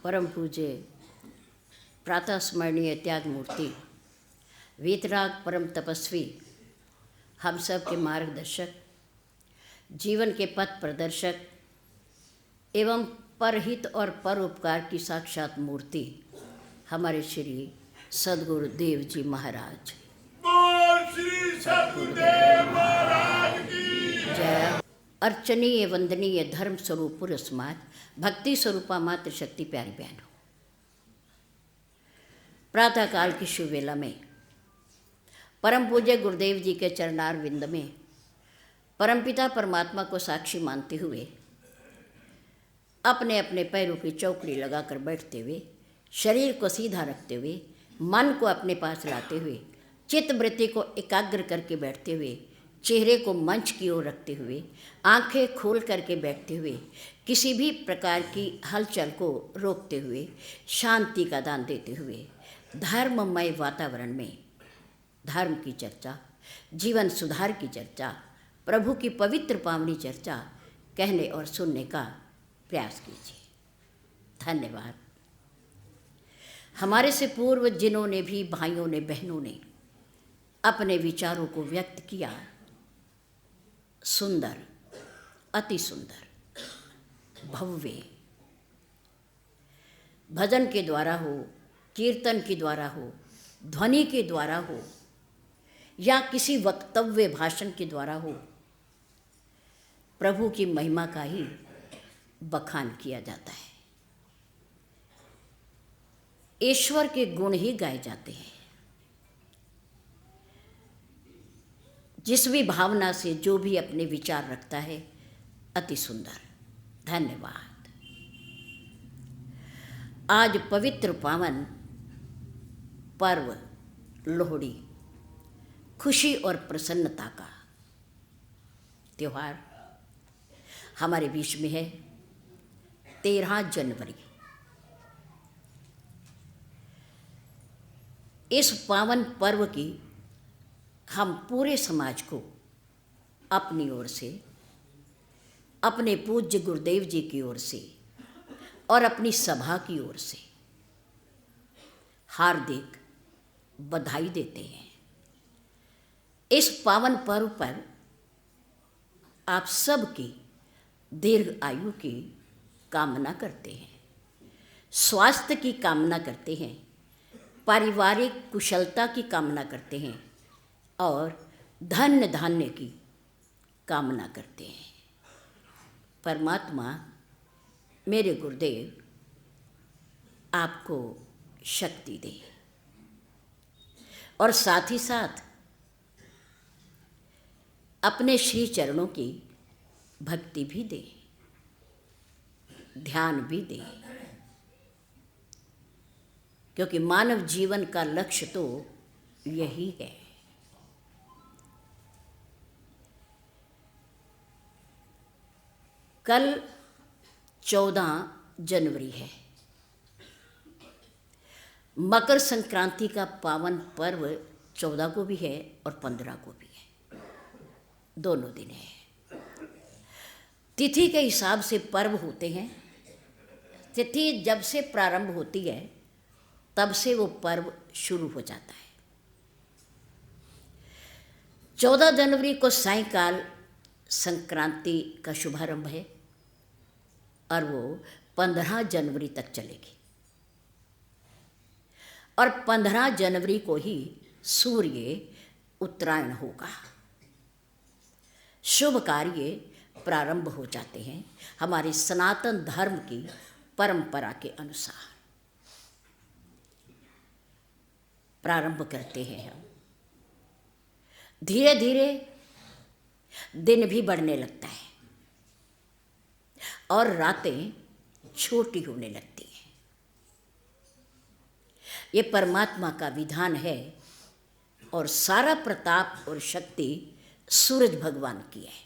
परम पूज्य प्रातः स्मरणीय त्याग मूर्ति वीतराग परम तपस्वी, हम सब के मार्गदर्शक, जीवन के पथ प्रदर्शक एवं परहित और परोपकार की साक्षात मूर्ति हमारे श्री सद्गुरुदेव जी महाराज। बोल श्री सद्गुरुदेव महाराज की जय। अर्चनीय वंदनीय धर्म स्वरूप पुरस्मात भक्ति स्वरूपा मात्र शक्ति प्यारी बहनों, प्रातःकाल की शुभ वेला में परम पूज्य गुरुदेव जी के चरणार विंद में परमपिता परमात्मा को साक्षी मानते हुए अपने अपने पैरों की चौकड़ी लगाकर बैठते हुए, शरीर को सीधा रखते हुए, मन को अपने पास लाते हुए, चित्त वृत्ति को एकाग्र करके बैठते हुए, चेहरे को मंच की ओर रखते हुए, आंखें खोल करके बैठते हुए, किसी भी प्रकार की हलचल को रोकते हुए, शांति का दान देते हुए, धर्ममय वातावरण में धर्म की चर्चा, जीवन सुधार की चर्चा, प्रभु की पवित्र पावनी चर्चा कहने और सुनने का प्रयास कीजिए। धन्यवाद। हमारे से पूर्व जिन्होंने भी भाइयों ने बहनों ने अपने विचारों को व्यक्त किया, सुंदर, अति सुंदर, भव्य, भजन के द्वारा हो, कीर्तन के द्वारा हो, ध्वनि के द्वारा हो या किसी वक्तव्य भाषण के द्वारा हो, प्रभु की महिमा का ही बखान किया जाता है। ईश्वर के गुण ही गाए जाते हैं। जिस भी भावना से जो भी अपने विचार रखता है, अति सुंदर। धन्यवाद। आज पवित्र पावन पर्व लोहड़ी, खुशी और प्रसन्नता का त्योहार हमारे बीच में है। 13 जनवरी। इस पावन पर्व की हम पूरे समाज को अपनी ओर से, अपने पूज्य गुरुदेव जी की ओर से और अपनी सभा की ओर से हार्दिक बधाई देते हैं। इस पावन पर्व पर आप सब की दीर्घ आयु की कामना करते हैं, स्वास्थ्य की कामना करते हैं, पारिवारिक कुशलता की कामना करते हैं और धन धान्य की कामना करते हैं। परमात्मा मेरे गुरुदेव आपको शक्ति दे और साथ ही साथ अपने श्री चरणों की भक्ति भी दे, ध्यान भी दे, क्योंकि मानव जीवन का लक्ष्य तो यही है। कल 14 जनवरी है। मकर संक्रांति का पावन पर्व 14 को भी है और 15 को भी है, दोनों दिन है। तिथि के हिसाब से पर्व होते हैं। तिथि जब से प्रारंभ होती है तब से वो पर्व शुरू हो जाता है। 14 जनवरी को सायंकाल संक्रांति का शुभारंभ है और वो 15 जनवरी तक चलेगी और 15 जनवरी को ही सूर्य उत्तरायण होगा। शुभ कार्य प्रारंभ हो जाते हैं हमारे सनातन धर्म की परंपरा के अनुसार। प्रारंभ करते हैं हम। धीरे धीरे दिन भी बढ़ने लगता है और रातें छोटी होने लगती हैं। ये परमात्मा का विधान है और सारा प्रताप और शक्ति सूरज भगवान की है,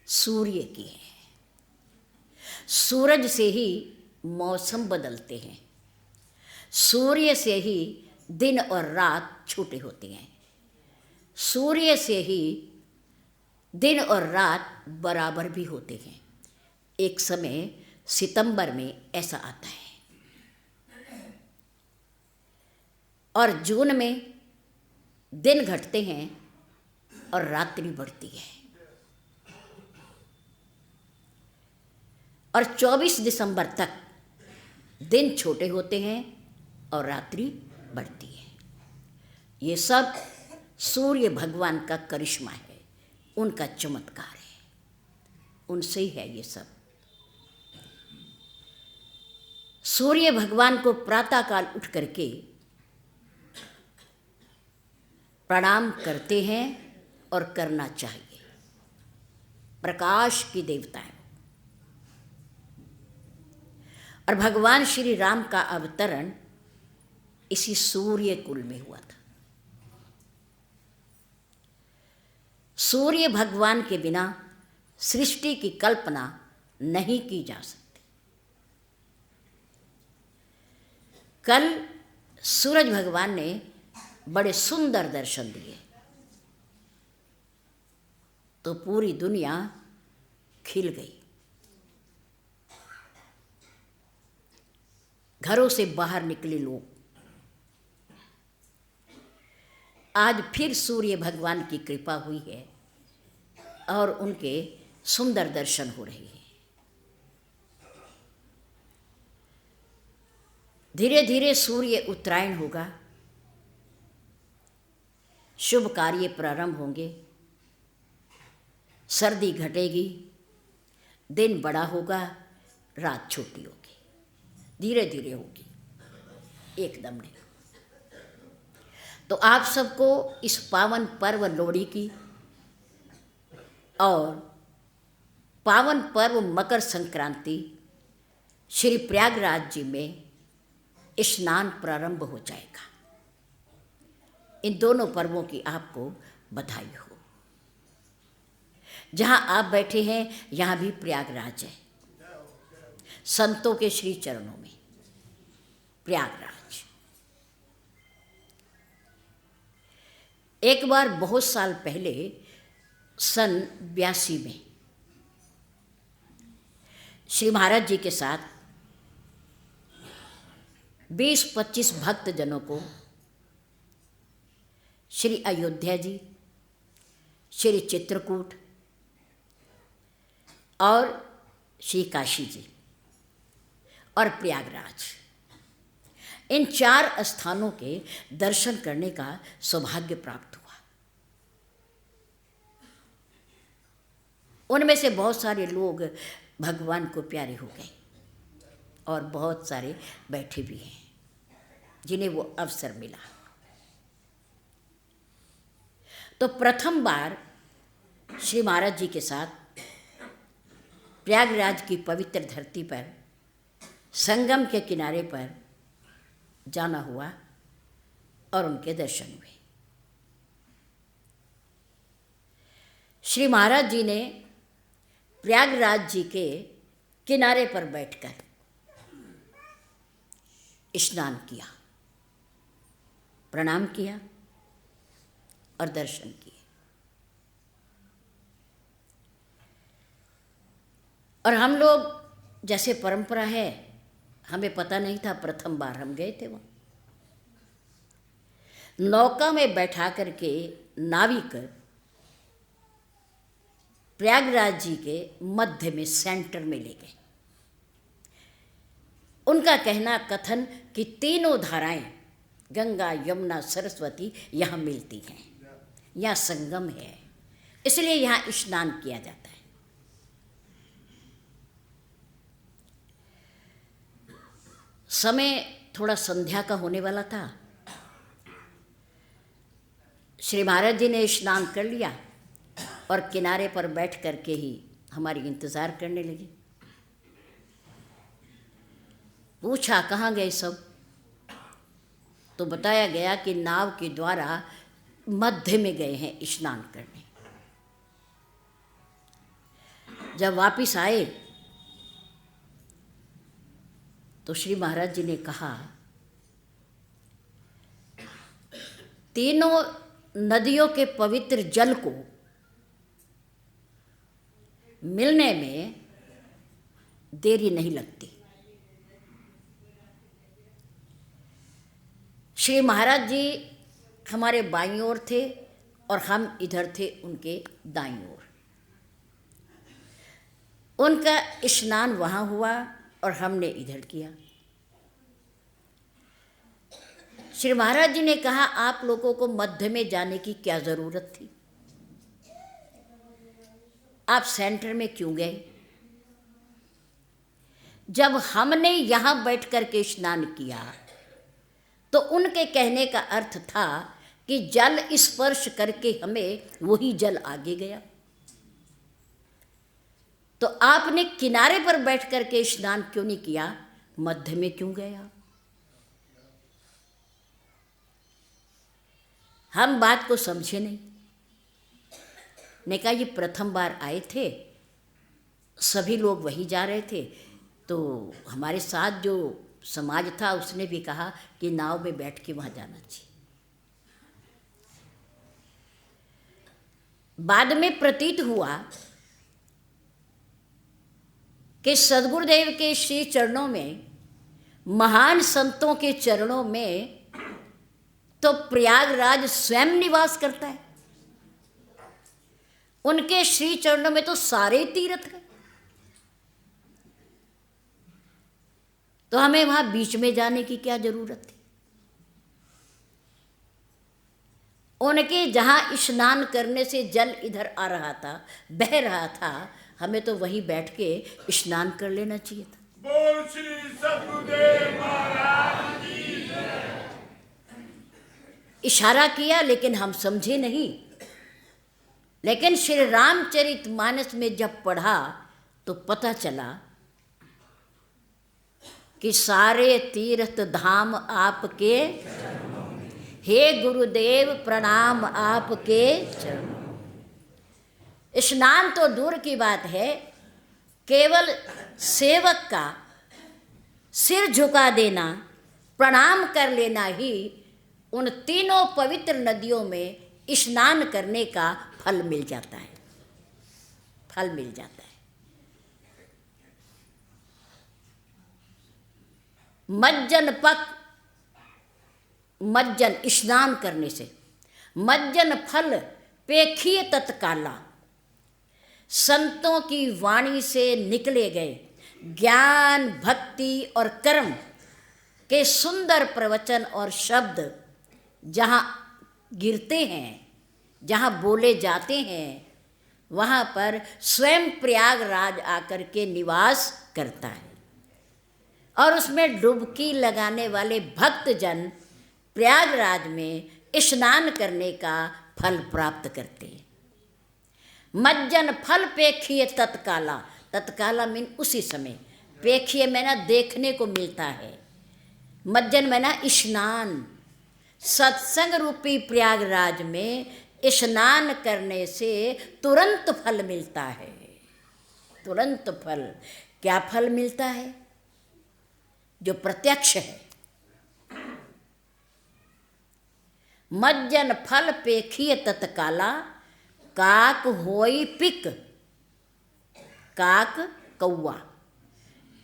सूर्य की है। सूरज से ही मौसम बदलते हैं, सूर्य से ही दिन और रात छोटे होते हैं, सूर्य से ही दिन और रात बराबर भी होते हैं। एक समय सितंबर में ऐसा आता है और जून में दिन घटते हैं और रात्रि बढ़ती है, और 24 दिसंबर तक दिन छोटे होते हैं और रात्रि बढ़ती है। ये सब सूर्य भगवान का करिश्मा है, उनका चमत्कार है, उनसे ही है ये सब। सूर्य भगवान को प्रातःकाल उठ करके प्रणाम करते हैं और करना चाहिए। प्रकाश की देवता है। और भगवान श्री राम का अवतरण इसी सूर्य कुल में हुआ था। सूर्य भगवान के बिना सृष्टि की कल्पना नहीं की जा सकती। कल सूरज भगवान ने बड़े सुंदर दर्शन दिए तो पूरी दुनिया खिल गई। घरों से बाहर निकले लोग आज फिर सूर्य भगवान की कृपा हुई है और उनके सुंदर दर्शन हो रहे हैं। धीरे धीरे सूर्य उत्तरायण होगा, शुभ कार्य प्रारंभ होंगे, सर्दी घटेगी, दिन बड़ा होगा, रात छोटी होगी, धीरे धीरे होगी, एकदम नहीं। तो आप सबको इस पावन पर्व लोहड़ी की और पावन पर्व मकर संक्रांति श्री प्रयागराज जी में स्नान प्रारंभ हो जाएगा। इन दोनों पर्वों की आपको बधाई हो। जहाँ आप बैठे हैं यहाँ भी प्रयागराज है, संतों के श्री चरणों में प्रयागराज। एक बार बहुत साल पहले सन 82 में श्री महाराज जी के साथ 20-25 भक्तजनों को श्री अयोध्या जी, श्री चित्रकूट और श्री काशी जी और प्रयागराज, इन 4 स्थानों के दर्शन करने का सौभाग्य प्राप्त हुआ। उनमें से बहुत सारे लोग भगवान को प्यारे हो गए और बहुत सारे बैठे भी हैं जिन्हें वो अवसर मिला। तो प्रथम बार श्री महाराज जी के साथ प्रयागराज की पवित्र धरती पर संगम के किनारे पर जाना हुआ और उनके दर्शन हुए। श्री महाराज जी ने प्रयागराज जी के किनारे पर बैठकर स्नान किया, प्रणाम किया और दर्शन किए। और हम लोग जैसे परंपरा है, हमें पता नहीं था, प्रथम बार हम गए थे वहाँ। नौका में बैठा करके नाविक प्रयागराज जी के मध्य में सेंटर में ले गए। उनका कहना कथन कि तीनों धाराएं गंगा, यमुना, सरस्वती यहाँ मिलती हैं, यहाँ संगम है, इसलिए यहाँ स्नान किया जाता है। समय थोड़ा संध्या का होने वाला था। श्री महाराज जी ने स्नान कर लिया और किनारे पर बैठ करके ही हमारी इंतज़ार करने लगे। पूछा कहाँ गए सब, तो बताया गया कि नाव के द्वारा मध्य में गए हैं स्नान करने। जब वापिस आए तो श्री महाराज जी ने कहा, तीनों नदियों के पवित्र जल को मिलने में देरी नहीं लगती। श्री महाराज जी हमारे बाईं ओर थे और हम इधर थे उनके दाईं ओर। उनका स्नान वहाँ हुआ और हमने इधर किया। श्री महाराज जी ने कहा, आप लोगों को मध्य में जाने की क्या ज़रूरत थी? आप सेंटर में क्यों गए? जब हमने यहाँ बैठ कर के स्नान किया तो उनके कहने का अर्थ था कि जल स्पर्श करके हमें वही जल आगे गया। तो आपने किनारे पर बैठ कर के स्नान क्यों नहीं किया? मध्य में क्यों गया? हम बात को समझे नहीं। ने कहा, ये प्रथम बार आए थे, सभी लोग वहीं जा रहे थे, तो हमारे साथ जो समाज था उसने भी कहा कि नाव में बैठ के वहाँ जाना चाहिए। बाद में प्रतीत हुआ कि सद्गुरुदेव के श्री चरणों में, महान संतों के चरणों में तो प्रयागराज स्वयं निवास करता है। उनके श्री चरणों में तो सारे तीर्थ हैं, तो हमें वहां बीच में जाने की क्या जरूरत थी? उनके जहां स्नान करने से जल इधर आ रहा था, बह रहा था, हमें तो वहीं बैठ के स्नान कर लेना चाहिए था। बोल श्री सद्गुरुदेव महाराज की। इशारा किया लेकिन हम समझे नहीं। लेकिन श्री रामचरितमानस में जब पढ़ा तो पता चला कि सारे तीर्थ धाम आपके, हे गुरुदेव प्रणाम आपके चरणों। स्नान तो दूर की बात है, केवल सेवक का सिर झुका देना, प्रणाम कर लेना ही उन तीनों पवित्र नदियों में स्नान करने का फल मिल जाता है, फल मिल जाता है। मज्जन स्नान करने से मज्जन फल पेखिए तत्काला, संतों की वाणी से निकले गए ज्ञान, भक्ति और कर्म के सुंदर प्रवचन और शब्द जहाँ गिरते हैं, जहाँ बोले जाते हैं, वहाँ पर स्वयं प्रयागराज आकर के निवास करता है। और उसमें डुबकी लगाने वाले भक्तजन प्रयागराज में स्नान करने का फल प्राप्त करते हैं। मज्जन फल पेखिए तत्काला, तत्काला मीन उसी समय, पेखिए में ना देखने को मिलता है, मज्जन में ना स्नान। सत्संग रूपी प्रयागराज में स्नान करने से तुरंत फल मिलता है, तुरंत फल। क्या फल मिलता है? जो प्रत्यक्ष है। मज्जन फल पेखिए तत्काला, काक होई पिक, काक कौआ,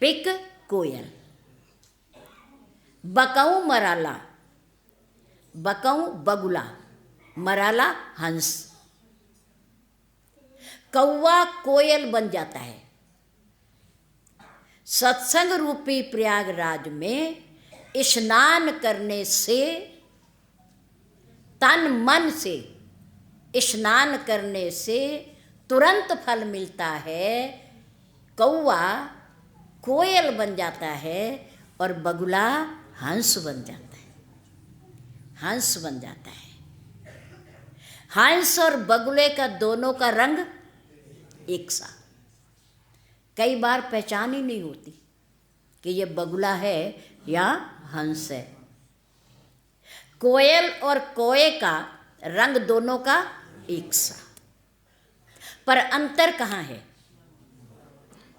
पिक कोयल, बकऊ मराला, बकऊ बगुला, मराला हंस, कौआ कोयल बन जाता है। सत्संग रूपी प्रयागराज में स्नान करने से, तन मन से स्नान करने से तुरंत फल मिलता है। कौआ कोयल बन जाता है और बगुला हंस बन जाता है, हंस बन जाता है। हंस और बगुले का दोनों का रंग एक सा। कई बार पहचान ही नहीं होती कि ये बगुला है या हंस है। कोयल और कोए का रंग दोनों का एक सा, पर अंतर कहाँ है?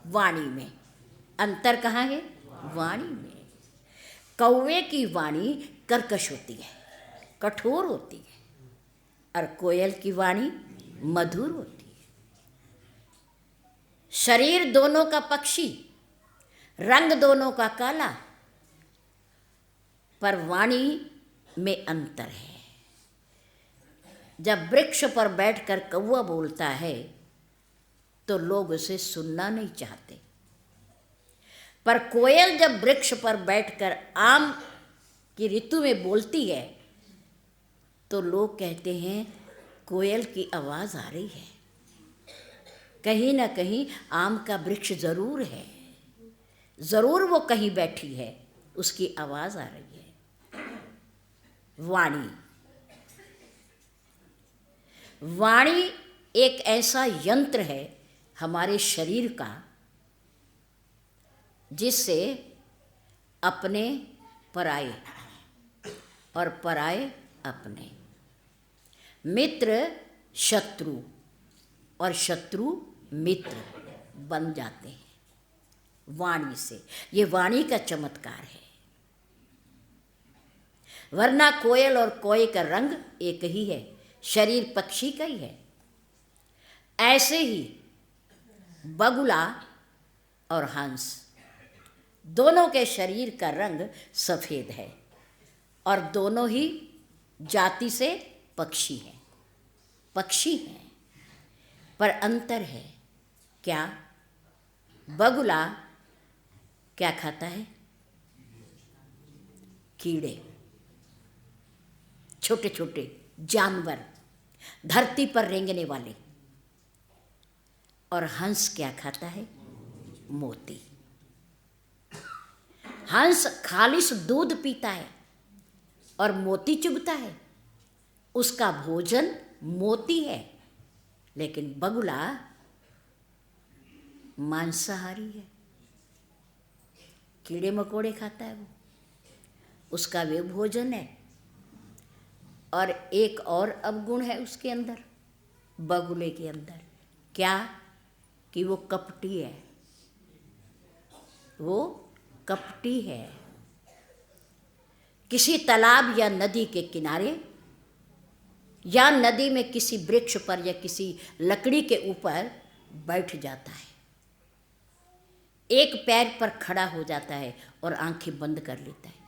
वाणी में। अंतर कहाँ है? वाणी में। कौवे की वाणी कर्कश होती है, कठोर होती है, और कोयल की वाणी मधुर होती है। शरीर दोनों का पक्षी, रंग दोनों का काला, पर वाणी में अंतर है। जब वृक्ष पर बैठकर कौवा बोलता है तो लोग उसे सुनना नहीं चाहते, पर कोयल जब वृक्ष पर बैठकर आम की ऋतु में बोलती है तो लोग कहते हैं कोयल की आवाज़ आ रही है, कहीं ना कहीं आम का वृक्ष ज़रूर है, ज़रूर वो कहीं बैठी है, उसकी आवाज़ आ रही है। वाणी, वाणी एक ऐसा यंत्र है हमारे शरीर का जिससे अपने पराए और पराए अपने, मित्र शत्रु और शत्रु मित्र बन जाते हैं वाणी से। ये वाणी का चमत्कार है, वरना कोयल और कोए का रंग एक ही है, शरीर पक्षी का ही है। ऐसे ही बगुला और हंस दोनों के शरीर का रंग सफ़ेद है और दोनों ही जाति से पक्षी हैं, पक्षी हैं, पर अंतर है क्या? बगुला क्या खाता है? कीड़े, छोटे छोटे जानवर, धरती पर रेंगने वाले। और हंस क्या खाता है? मोती। हंस खालिश दूध पीता है और मोती चुभता है, उसका भोजन मोती है। लेकिन बगुला मांसाहारी है, कीड़े मकोड़े खाता है वो, उसका वे भोजन है। और एक और अवगुण है उसके अंदर, बगुले के अंदर, क्या? कि वो कपटी है, वो कपटी है। किसी तालाब या नदी के किनारे या नदी में किसी वृक्ष पर या किसी लकड़ी के ऊपर बैठ जाता है, एक पैर पर खड़ा हो जाता है और आंखें बंद कर लेता है।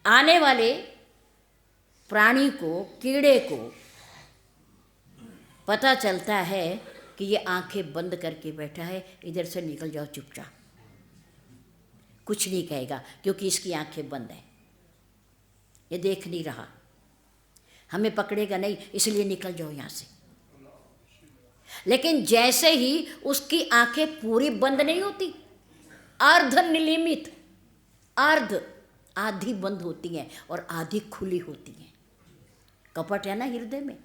आने वाले प्राणी को, कीड़े को पता चलता है कि ये आंखें बंद करके बैठा है, इधर से निकल जाओ चुपचाप, कुछ नहीं कहेगा क्योंकि इसकी आंखें बंद हैं, ये देख नहीं रहा, हमें पकड़ेगा नहीं, इसलिए निकल जाओ यहाँ से। लेकिन जैसे ही उसकी आंखें पूरी बंद नहीं होती, अर्ध निलिमित, अर्ध, आधी बंद होती हैं और आधी खुली होती हैं। कपट है ना हृदय में,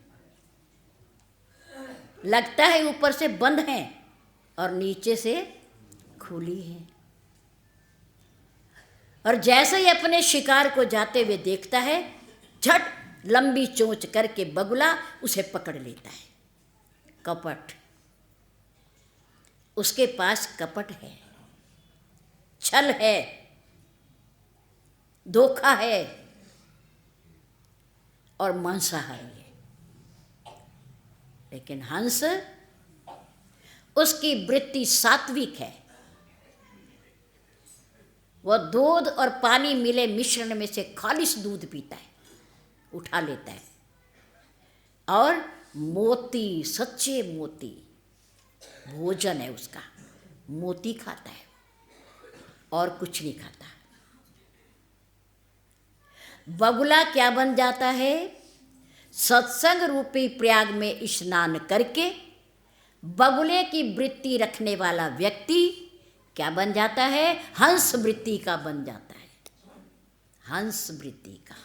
लगता है ऊपर से बंद हैं और नीचे से खुली हैं। और जैसे ही अपने शिकार को जाते हुए देखता है, झट लंबी चोंच करके बगुला उसे पकड़ लेता है। कपट, उसके पास कपट है, छल है, धोखा है और मांसाहारी है। लेकिन हंस, उसकी वृत्ति सात्विक है, वह दूध और पानी मिले मिश्रण में से खालिश दूध पीता है, उठा लेता है और मोती, सच्चे मोती भोजन है उसका, मोती खाता है और कुछ नहीं खाता। बगुला क्या बन जाता है? सत्संग रूपी प्रयाग में स्नान करके बगुले की वृत्ति रखने वाला व्यक्ति क्या बन जाता है? हंस वृत्ति का बन जाता है, हंस वृत्ति का।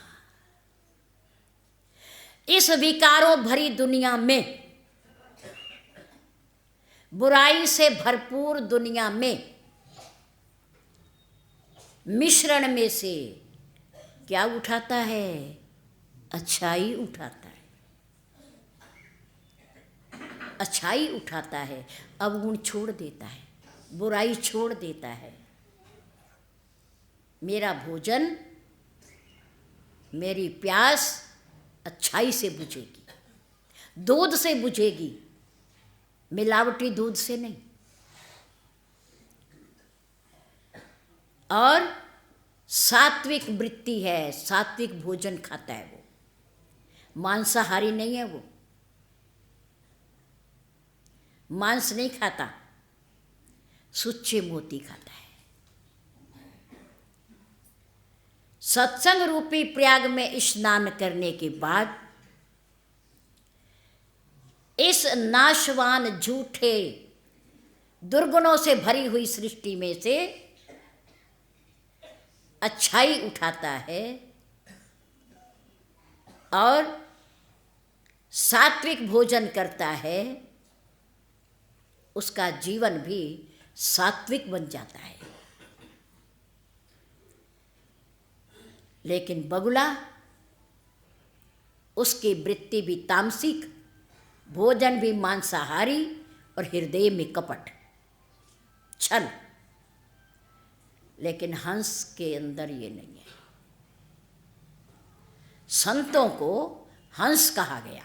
इस विकारों भरी दुनिया में, बुराई से भरपूर दुनिया में, मिश्रण में से क्या उठाता है? अच्छाई उठाता है, अच्छाई उठाता है, अवगुण छोड़ देता है, बुराई छोड़ देता है। मेरा भोजन, मेरी प्यास अच्छाई से बुझेगी, दूध से बुझेगी, मिलावटी दूध से नहीं। और सात्विक वृत्ति है, सात्विक भोजन खाता है, वो मांसाहारी नहीं है, वो मांस नहीं खाता, सुच्चे मोती खाता है। सत्संग रूपी प्रयाग में स्नान करने के बाद इस नाशवान झूठे दुर्गुणों से भरी हुई सृष्टि में से अच्छाई उठाता है और सात्विक भोजन करता है, उसका जीवन भी सात्विक बन जाता है। लेकिन बगुला, उसकी वृत्ति भी तामसिक, भोजन भी मांसाहारी और हृदय में कपट, छल। लेकिन हंस के अंदर ये नहीं है। संतों को हंस कहा गया,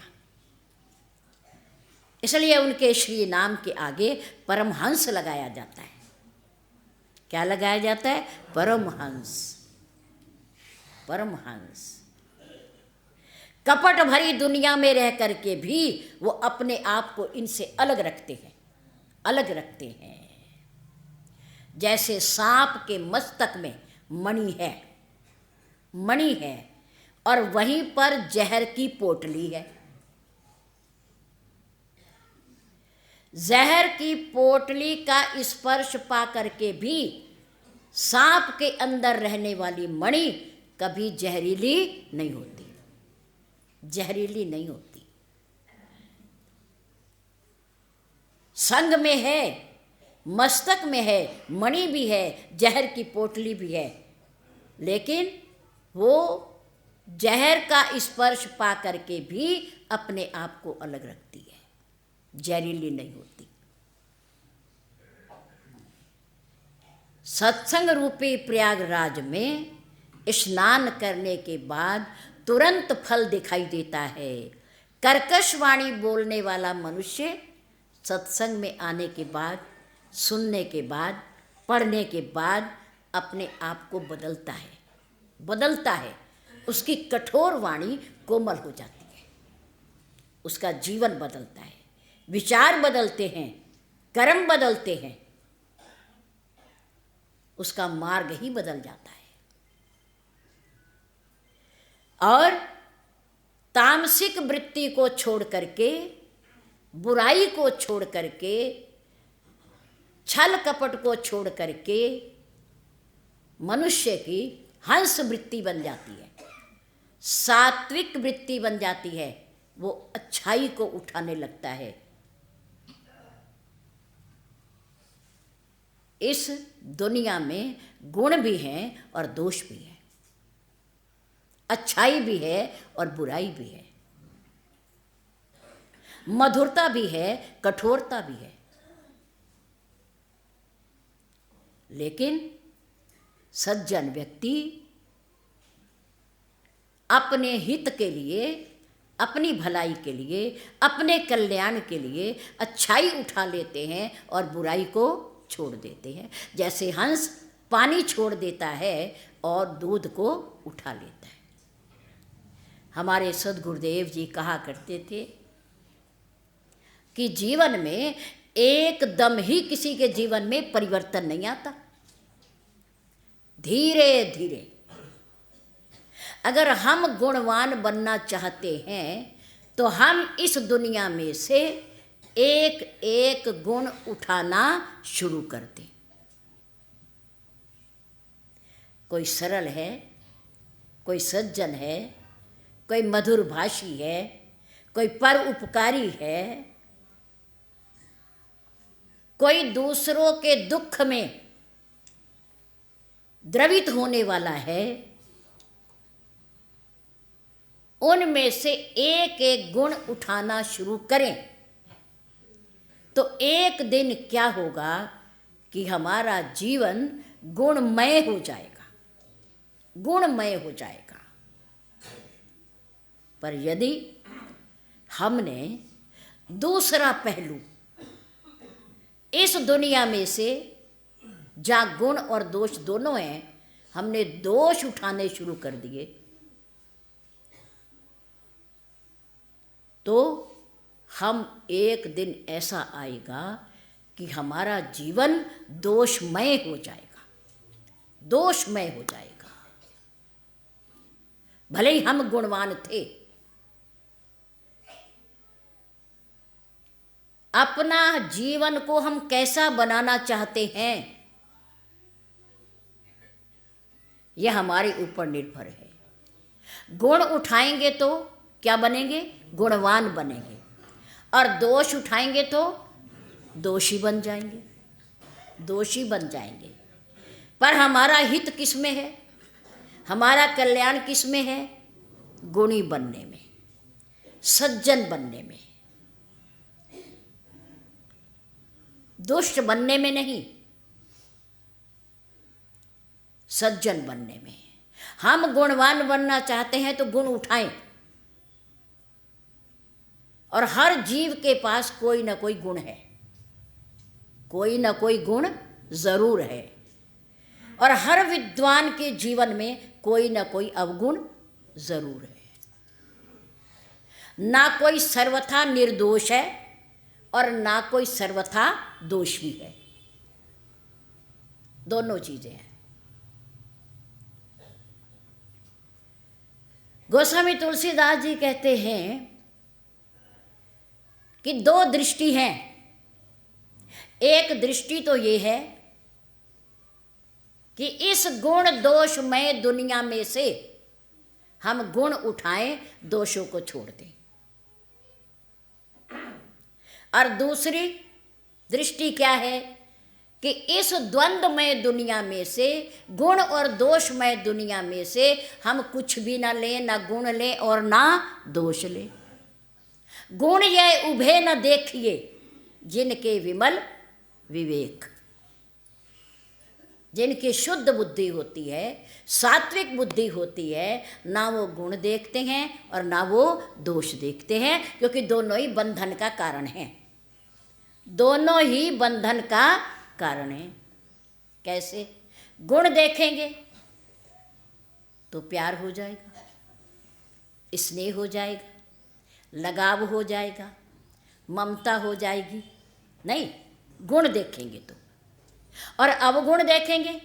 इसलिए उनके श्री नाम के आगे परमहंस लगाया जाता है। क्या लगाया जाता है? परमहंस। परमहंस कपट भरी दुनिया में रह करके भी वो अपने आप को इनसे अलग रखते हैं, अलग रखते हैं। जैसे सांप के मस्तक में मणि है, मणि है, और वहीं पर जहर की पोटली है। जहर की पोटली का स्पर्श पा करके भी सांप के अंदर रहने वाली मणि कभी जहरीली नहीं होती, जहरीली नहीं होती। संग में है, मस्तक में है, मणि भी है, जहर की पोटली भी है, लेकिन वो जहर का स्पर्श पा करके भी अपने आप को अलग रखती है, जहरीली नहीं होती। सत्संग रूपी प्रयागराज में स्नान करने के बाद तुरंत फल दिखाई देता है। कर्कश वाणी बोलने वाला मनुष्य सत्संग में आने के बाद, सुनने के बाद, पढ़ने के बाद अपने आप को बदलता है, बदलता है। उसकी कठोर वाणी कोमल हो जाती है, उसका जीवन बदलता है, विचार बदलते हैं, कर्म बदलते हैं, उसका मार्ग ही बदल जाता है। और तामसिक वृत्ति को छोड़ करके, बुराई को छोड़ करके, छल कपट को छोड़ करके मनुष्य की हंस वृत्ति बन जाती है, सात्विक वृत्ति बन जाती है। वो अच्छाई को उठाने लगता है। इस दुनिया में गुण भी हैं और दोष भी है, अच्छाई भी है और बुराई भी है, मधुरता भी है, कठोरता भी है। लेकिन सज्जन व्यक्ति अपने हित के लिए, अपनी भलाई के लिए, अपने कल्याण के लिए अच्छाई उठा लेते हैं और बुराई को छोड़ देते हैं। जैसे हंस पानी छोड़ देता है और दूध को उठा लेता है। हमारे सद्गुरुदेव जी कहा करते थे कि जीवन में एकदम ही किसी के जीवन में परिवर्तन नहीं आता, धीरे धीरे। अगर हम गुणवान बनना चाहते हैं तो हम इस दुनिया में से एक एक गुण उठाना शुरू कर दें। कोई सरल है, कोई सज्जन है, कोई मधुर भाषी है, कोई परोपकारी है, कोई दूसरों के दुख में द्रवित होने वाला है। उनमें से एक एक गुण उठाना शुरू करें तो एक दिन क्या होगा कि हमारा जीवन गुणमय हो जाएगा, गुणमय हो जाएगा। पर यदि हमने दूसरा पहलू, इस दुनिया में से जहाँ गुण और दोष दोनों हैं, हमने दोष उठाने शुरू कर दिए तो हम एक दिन ऐसा आएगा कि हमारा जीवन दोषमय हो जाएगा, दोषमय हो जाएगा। भले ही हम गुणवान थे, अपना जीवन को हम कैसा बनाना चाहते हैं यह हमारे ऊपर निर्भर है। गुण उठाएंगे तो क्या बनेंगे? गुणवान बनेंगे, और दोष उठाएंगे तो दोषी बन जाएंगे, दोषी बन जाएंगे। पर हमारा हित किस में है? हमारा कल्याण किस में है? गुणी बनने में, सज्जन बनने में, दुष्ट बनने में नहीं, सज्जन बनने में। हम गुणवान बनना चाहते हैं तो गुण उठाएं, और हर जीव के पास कोई ना कोई गुण है, कोई ना कोई गुण जरूर है, और हर विद्वान के जीवन में कोई ना कोई अवगुण जरूर है। ना कोई सर्वथा निर्दोष है और ना कोई सर्वथा दोषी है, दोनों चीजें हैं। गोस्वामी तुलसीदास जी कहते हैं कि दो दृष्टि हैं। एक दृष्टि तो ये है कि इस गुण दोषमय दुनिया में से हम गुण उठाएं, दोषों को छोड़ दें। और दूसरी दृष्टि क्या है कि इस द्वंद्वमय दुनिया में से, गुण और दोषमय दुनिया में से हम कुछ भी ना लें, ना गुण लें और ना दोष लें। गुण ये उभे न देखिए जिनके विमल विवेक, जिनकी शुद्ध बुद्धि होती है, सात्विक बुद्धि होती है, ना वो गुण देखते हैं और ना वो दोष देखते हैं, क्योंकि दोनों ही बंधन का कारण हैं, दोनों ही बंधन का कारण है। कैसे? गुण देखेंगे तो प्यार हो जाएगा, स्नेह हो जाएगा, लगाव हो जाएगा, ममता हो जाएगी। नहीं, गुण देखेंगे तो। और अवगुण देखेंगे,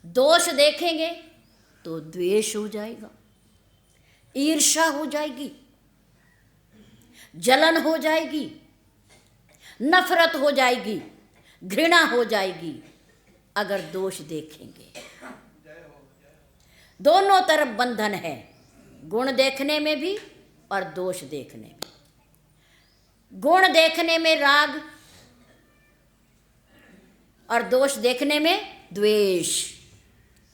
दोष देखेंगे तो द्वेष हो जाएगा, ईर्ष्या हो जाएगी, जलन हो जाएगी, नफरत हो जाएगी, घृणा हो जाएगी। अगर दोष देखेंगे, दोनों तरफ बंधन है, गुण देखने में भी और दोष देखने में। गुण देखने में राग और दोष देखने में द्वेष,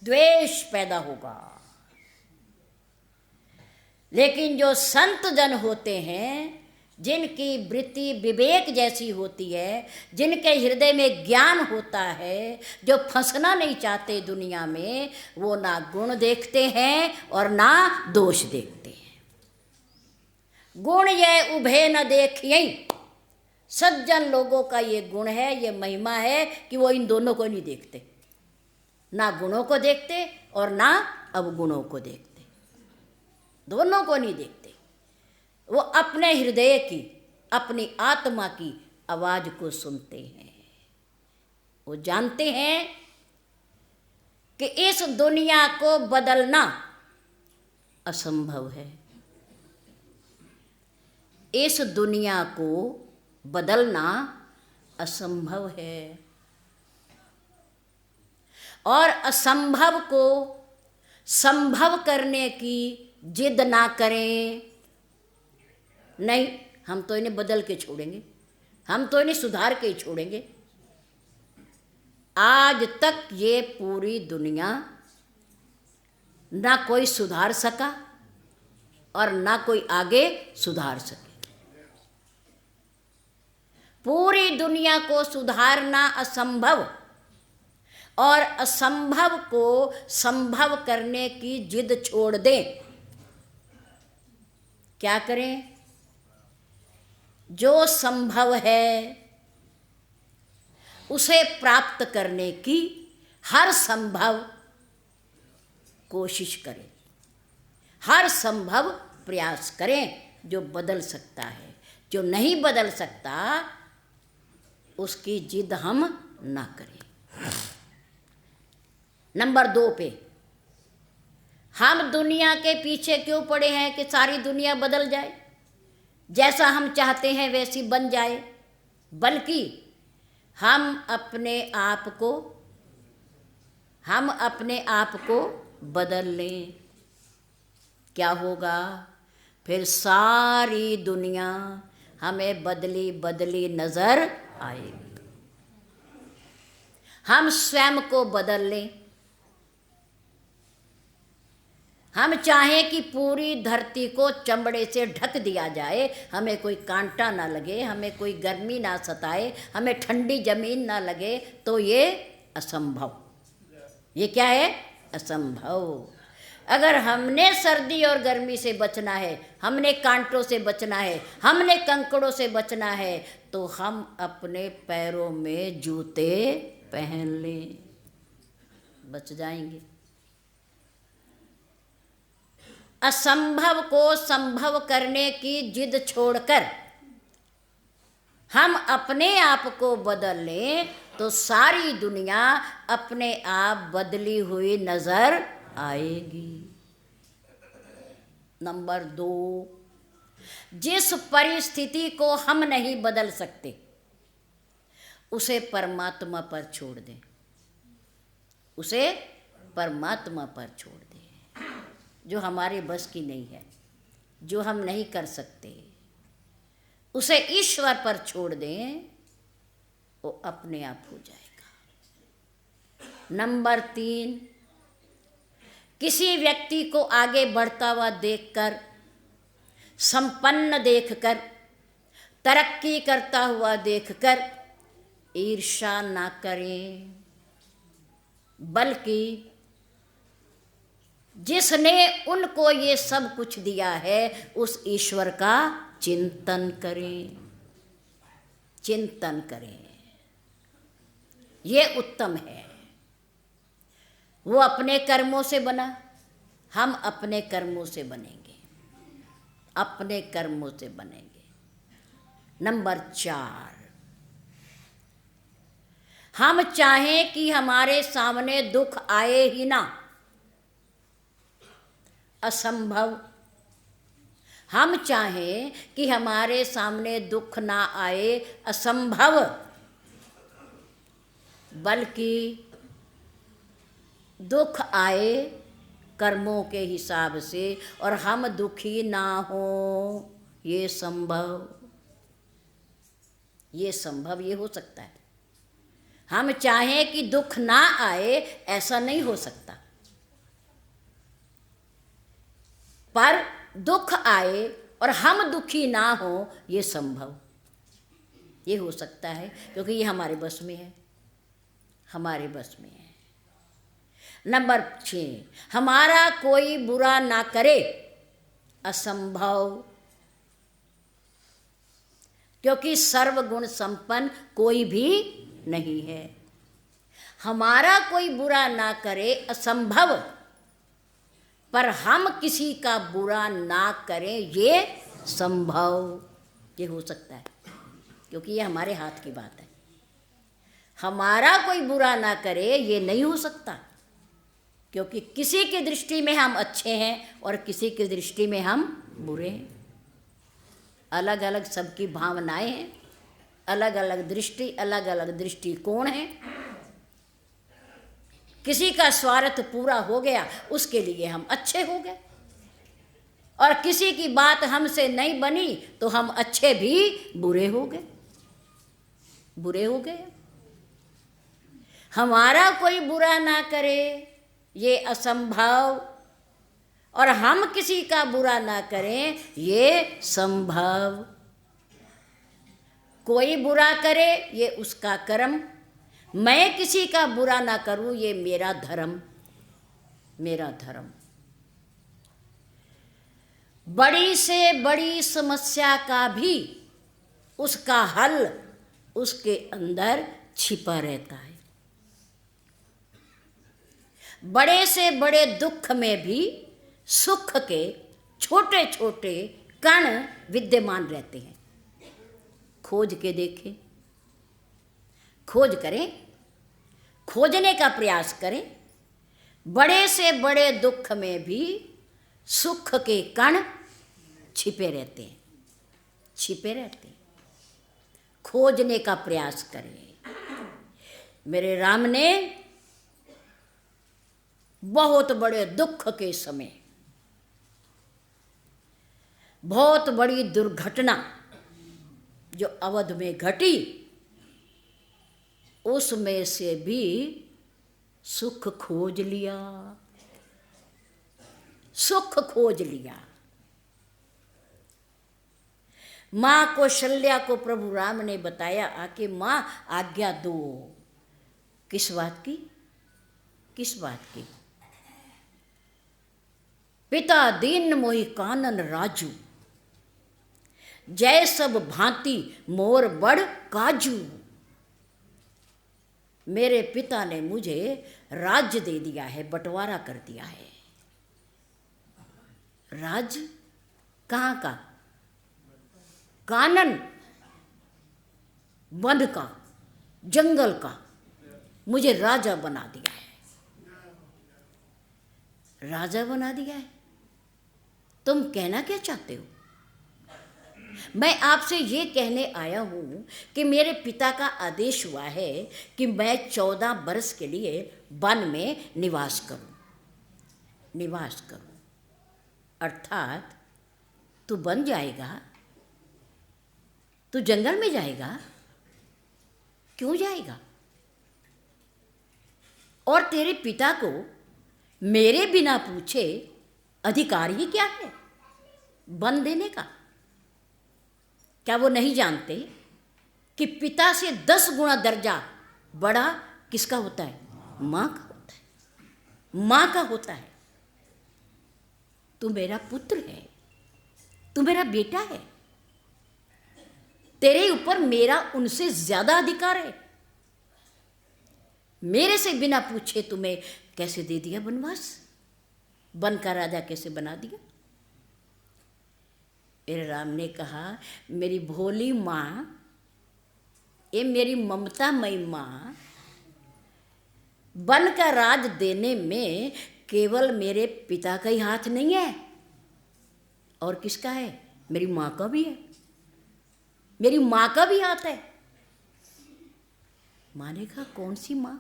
द्वेष पैदा होगा। लेकिन जो संत जन होते हैं, जिनकी वृत्ति विवेक जैसी होती है, जिनके हृदय में ज्ञान होता है, जो फंसना नहीं चाहते दुनिया में, वो ना गुण देखते हैं और ना दोष देखते हैं। गुण ये उभे न देखिए, सज्जन लोगों का ये गुण है, ये महिमा है कि वो इन दोनों को नहीं देखते, ना गुणों को देखते और ना अवगुणों को देखते, दोनों को नहीं देखते। वो अपने हृदय की, अपनी आत्मा की आवाज को सुनते हैं। वो जानते हैं कि इस दुनिया को बदलना असंभव है, इस दुनिया को बदलना असंभव है। और असंभव को संभव करने की जिद ना करें। नहीं, हम तो इन्हें बदल के छोड़ेंगे, हम तो इन्हें सुधार के ही छोड़ेंगे। आज तक ये पूरी दुनिया ना कोई सुधार सका और ना कोई आगे सुधार सके। पूरी दुनिया को सुधारना असंभव, और असंभव को संभव करने की जिद छोड़ दें। क्या करें? जो संभव है उसे प्राप्त करने की हर संभव कोशिश करें, हर संभव प्रयास करें जो बदल सकता है। जो नहीं बदल सकता उसकी जिद हम ना करें। नंबर 2 पे, हम दुनिया के पीछे क्यों पड़े हैं कि सारी दुनिया बदल जाए, जैसा हम चाहते हैं वैसी बन जाए, बल्कि हम अपने आप को बदल लें। क्या होगा? फिर सारी दुनिया हमें बदली बदली नजर आएगी। हम स्वयं को बदल लें। हम चाहें कि पूरी धरती को चमड़े से ढक दिया जाए, हमें कोई कांटा ना लगे, हमें कोई गर्मी ना सताए, हमें ठंडी जमीन ना लगे, तो ये असंभव। ये क्या है? असंभव। अगर हमने सर्दी और गर्मी से बचना है, हमने कांटों से बचना है, हमने कंकड़ों से बचना है, तो हम अपने पैरों में जूते पहन लें, बच जाएंगे। असंभव को संभव करने की जिद छोड़कर हम अपने आप को बदल लें तो सारी दुनिया अपने आप बदली हुई नजर आएगी। नंबर 2, जिस परिस्थिति को हम नहीं बदल सकते उसे परमात्मा पर छोड़ दें। उसे परमात्मा पर छोड़ दें। जो हमारे बस की नहीं है, जो हम नहीं कर सकते, उसे ईश्वर पर छोड़ दें, वो अपने आप हो जाएगा। नंबर 3, किसी व्यक्ति को आगे बढ़ता हुआ देखकर, संपन्न देखकर, तरक्की करता हुआ देखकर ईर्ष्या ना करें, बल्कि जिसने उनको ये सब कुछ दिया है उस ईश्वर का चिंतन करें। चिंतन करें, ये उत्तम है। वो अपने कर्मों से बना, हम अपने कर्मों से बनेंगे, अपने कर्मों से बनेंगे। नंबर 4, हम चाहें कि हमारे सामने दुख आए ही ना, असंभव। हम चाहें कि हमारे सामने दुख ना आए, असंभव, बल्कि दुख आए कर्मों के हिसाब से और हम दुखी ना हो, ये संभव। ये संभव, ये हो सकता है। हम चाहें कि दुख ना आए, ऐसा नहीं हो सकता, पर दुख आए और हम दुखी ना हो, ये संभव, ये हो सकता है, क्योंकि ये हमारे बस में है, हमारे बस में है। नंबर 6, हमारा कोई बुरा ना करे, असंभव, क्योंकि सर्वगुण संपन्न कोई भी नहीं है। हमारा कोई बुरा ना करे, असंभव, पर हम किसी का बुरा ना करें, ये संभव, ये हो सकता है, क्योंकि ये हमारे हाथ की बात है। हमारा कोई बुरा ना करे ये नहीं हो सकता, क्योंकि किसी की दृष्टि में हम अच्छे हैं और किसी की दृष्टि में हम बुरे हैं। अलग अलग सबकी भावनाएं हैं, अलग अलग दृष्टि, अलग अलग दृष्टिकोण हैं। किसी का स्वार्थ पूरा हो गया, उसके लिए हम अच्छे हो गए, और किसी की बात हमसे नहीं बनी तो हम अच्छे भी बुरे हो गए, बुरे हो गए। हमारा कोई बुरा ना करे, ये असंभव, और हम किसी का बुरा ना करें, ये संभव। कोई बुरा करे ये उसका कर्म, मैं किसी का बुरा ना करूं ये मेरा धर्म, मेरा धर्म। बड़ी से बड़ी समस्या का भी उसका हल उसके अंदर छिपा रहता है। बड़े से बड़े दुख में भी सुख के छोटे छोटे कण विद्यमान रहते हैं। खोज के देखें, खोज करें, खोजने का प्रयास करें। बड़े से बड़े दुख में भी सुख के कण छिपे रहते हैं, छिपे रहते हैं। खोजने का प्रयास करें। मेरे राम ने बहुत बड़े दुख के समय, बहुत बड़ी दुर्घटना जो अवध में घटी, उसमें से भी सुख खोज लिया, सुख खोज लिया। मां कौशल्या को प्रभु राम ने बताया आके, मां आज्ञा दो। किस बात की? किस बात की? पिता दीन मोहि कानन राजू, जय सब भांति मोर बड़ काजू। मेरे पिता ने मुझे राज्य दे दिया है, बंटवारा कर दिया है। राज्य कहाँ का? कानन, वन का, जंगल का, मुझे राजा बना दिया है, राजा बना दिया है। तुम कहना क्या चाहते हो? मैं आपसे ये कहने आया हूं कि मेरे पिता का आदेश हुआ है कि मैं 14 वर्ष के लिए वन में निवास करूं, निवास करूं। अर्थात तू बन जाएगा, तू जंगल में जाएगा। क्यों जाएगा? और तेरे पिता को मेरे बिना पूछे अधिकार ही क्या है वन देने का? क्या वो नहीं जानते कि पिता से 10 गुना दर्जा बड़ा किसका होता है? मां का होता है, मां का होता है। तू मेरा पुत्र है, तू मेरा बेटा है, तेरे ऊपर मेरा उनसे ज्यादा अधिकार है। मेरे से बिना पूछे तुम्हें कैसे दे दिया वनवास? वन का राजा कैसे बना दिया? मेरे राम ने कहा, मेरी भोली माँ, ये मेरी ममतामयी माँ, वन का राज देने में केवल मेरे पिता का ही हाथ नहीं है, और किसका है? मेरी माँ का भी है, मेरी माँ का भी हाथ है। माँ ने कहा, कौन सी माँ?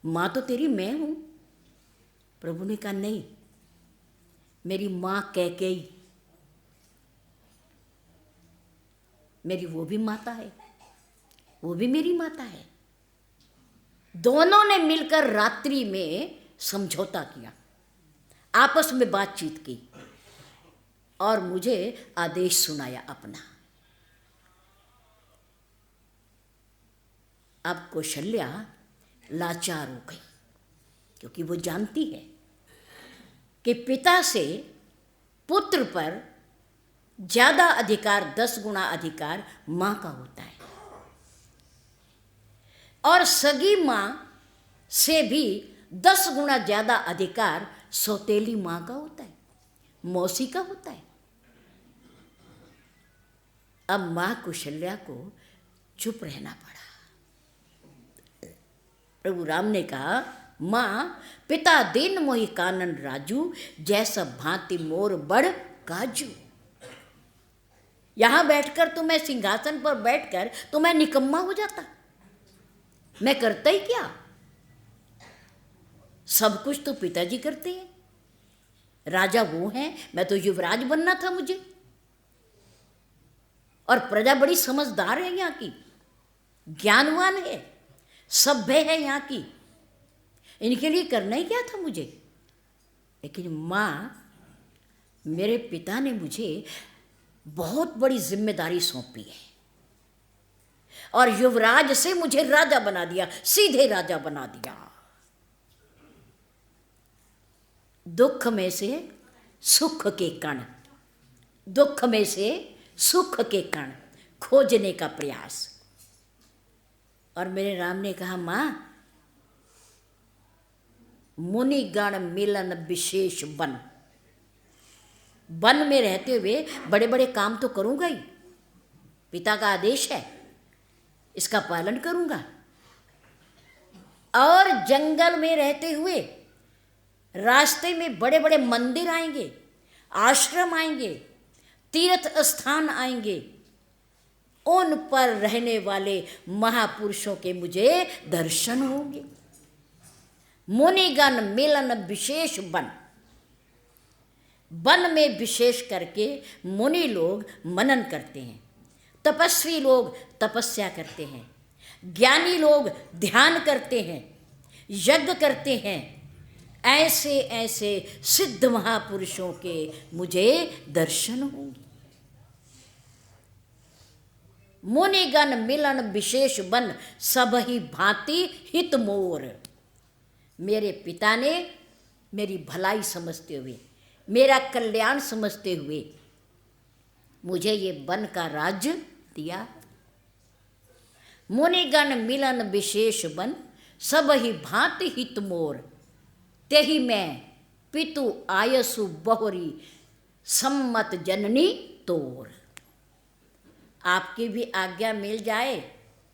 माँ तो तेरी मैं हूं। प्रभु ने कहा, नहीं, मेरी माँ कैकेयी, मेरी वो भी माता है, वो भी मेरी माता है। दोनों ने मिलकर रात्रि में समझौता किया, आपस में बातचीत की और मुझे आदेश सुनाया अपना। अब कौशल्या लाचार हो गई, क्योंकि वो जानती है कि पिता से पुत्र पर ज्यादा अधिकार, 10 गुना अधिकार मां का होता है, और सगी मां से भी 10 गुना ज्यादा अधिकार सौतेली मां का होता है, मौसी का होता है। अब मां कौशल्या को चुप रहना पड़ा। प्रभु राम ने कहा, मां, पिता दीन मोहि कानन राजू, जैसा भांति मोर बड़ काजू। यहां बैठकर तो मैं सिंहासन पर बैठकर तो मैं निकम्मा हो जाता, मैं करता ही क्या? सब कुछ तो पिताजी करते हैं, राजा वो हैं, मैं तो युवराज बनना था मुझे। और प्रजा बड़ी समझदार है यहाँ की, ज्ञानवान है, सभ्य है यहाँ की, इनके लिए करना ही क्या था मुझे? लेकिन माँ, मेरे पिता ने मुझे बहुत बड़ी जिम्मेदारी सौंपी है और युवराज से मुझे राजा बना दिया, सीधे राजा बना दिया। दुख में से सुख के कण, दुख में से सुख के कण खोजने का प्रयास। और मेरे राम ने कहा, माँ, मुनिगण मिलन विशेष वन। वन में रहते हुए बड़े बड़े काम तो करूँगा ही, पिता का आदेश है, इसका पालन करूँगा। और जंगल में रहते हुए रास्ते में बड़े बड़े मंदिर आएंगे, आश्रम आएंगे, तीर्थ स्थान आएंगे, उन पर रहने वाले महापुरुषों के मुझे दर्शन होंगे। मुनिगण मिलन विशेष वन। वन में विशेष करके मुनि लोग मनन करते हैं, तपस्वी लोग तपस्या करते हैं, ज्ञानी लोग ध्यान करते हैं, यज्ञ करते हैं। ऐसे ऐसे सिद्ध महापुरुषों के मुझे दर्शन होंगे। मुनिगण मिलन विशेष वन, सब ही भांति हित मोर। मेरे पिता ने मेरी भलाई समझते हुए, मेरा कल्याण समझते हुए मुझे ये वन का राज्य दिया। मुनिगण मिलन विशेष वन, सब ही भांति हित मोर। तेहि मैं पितु आयसु बहुरी, सम्मत जननी तोर। आपकी भी आज्ञा मिल जाए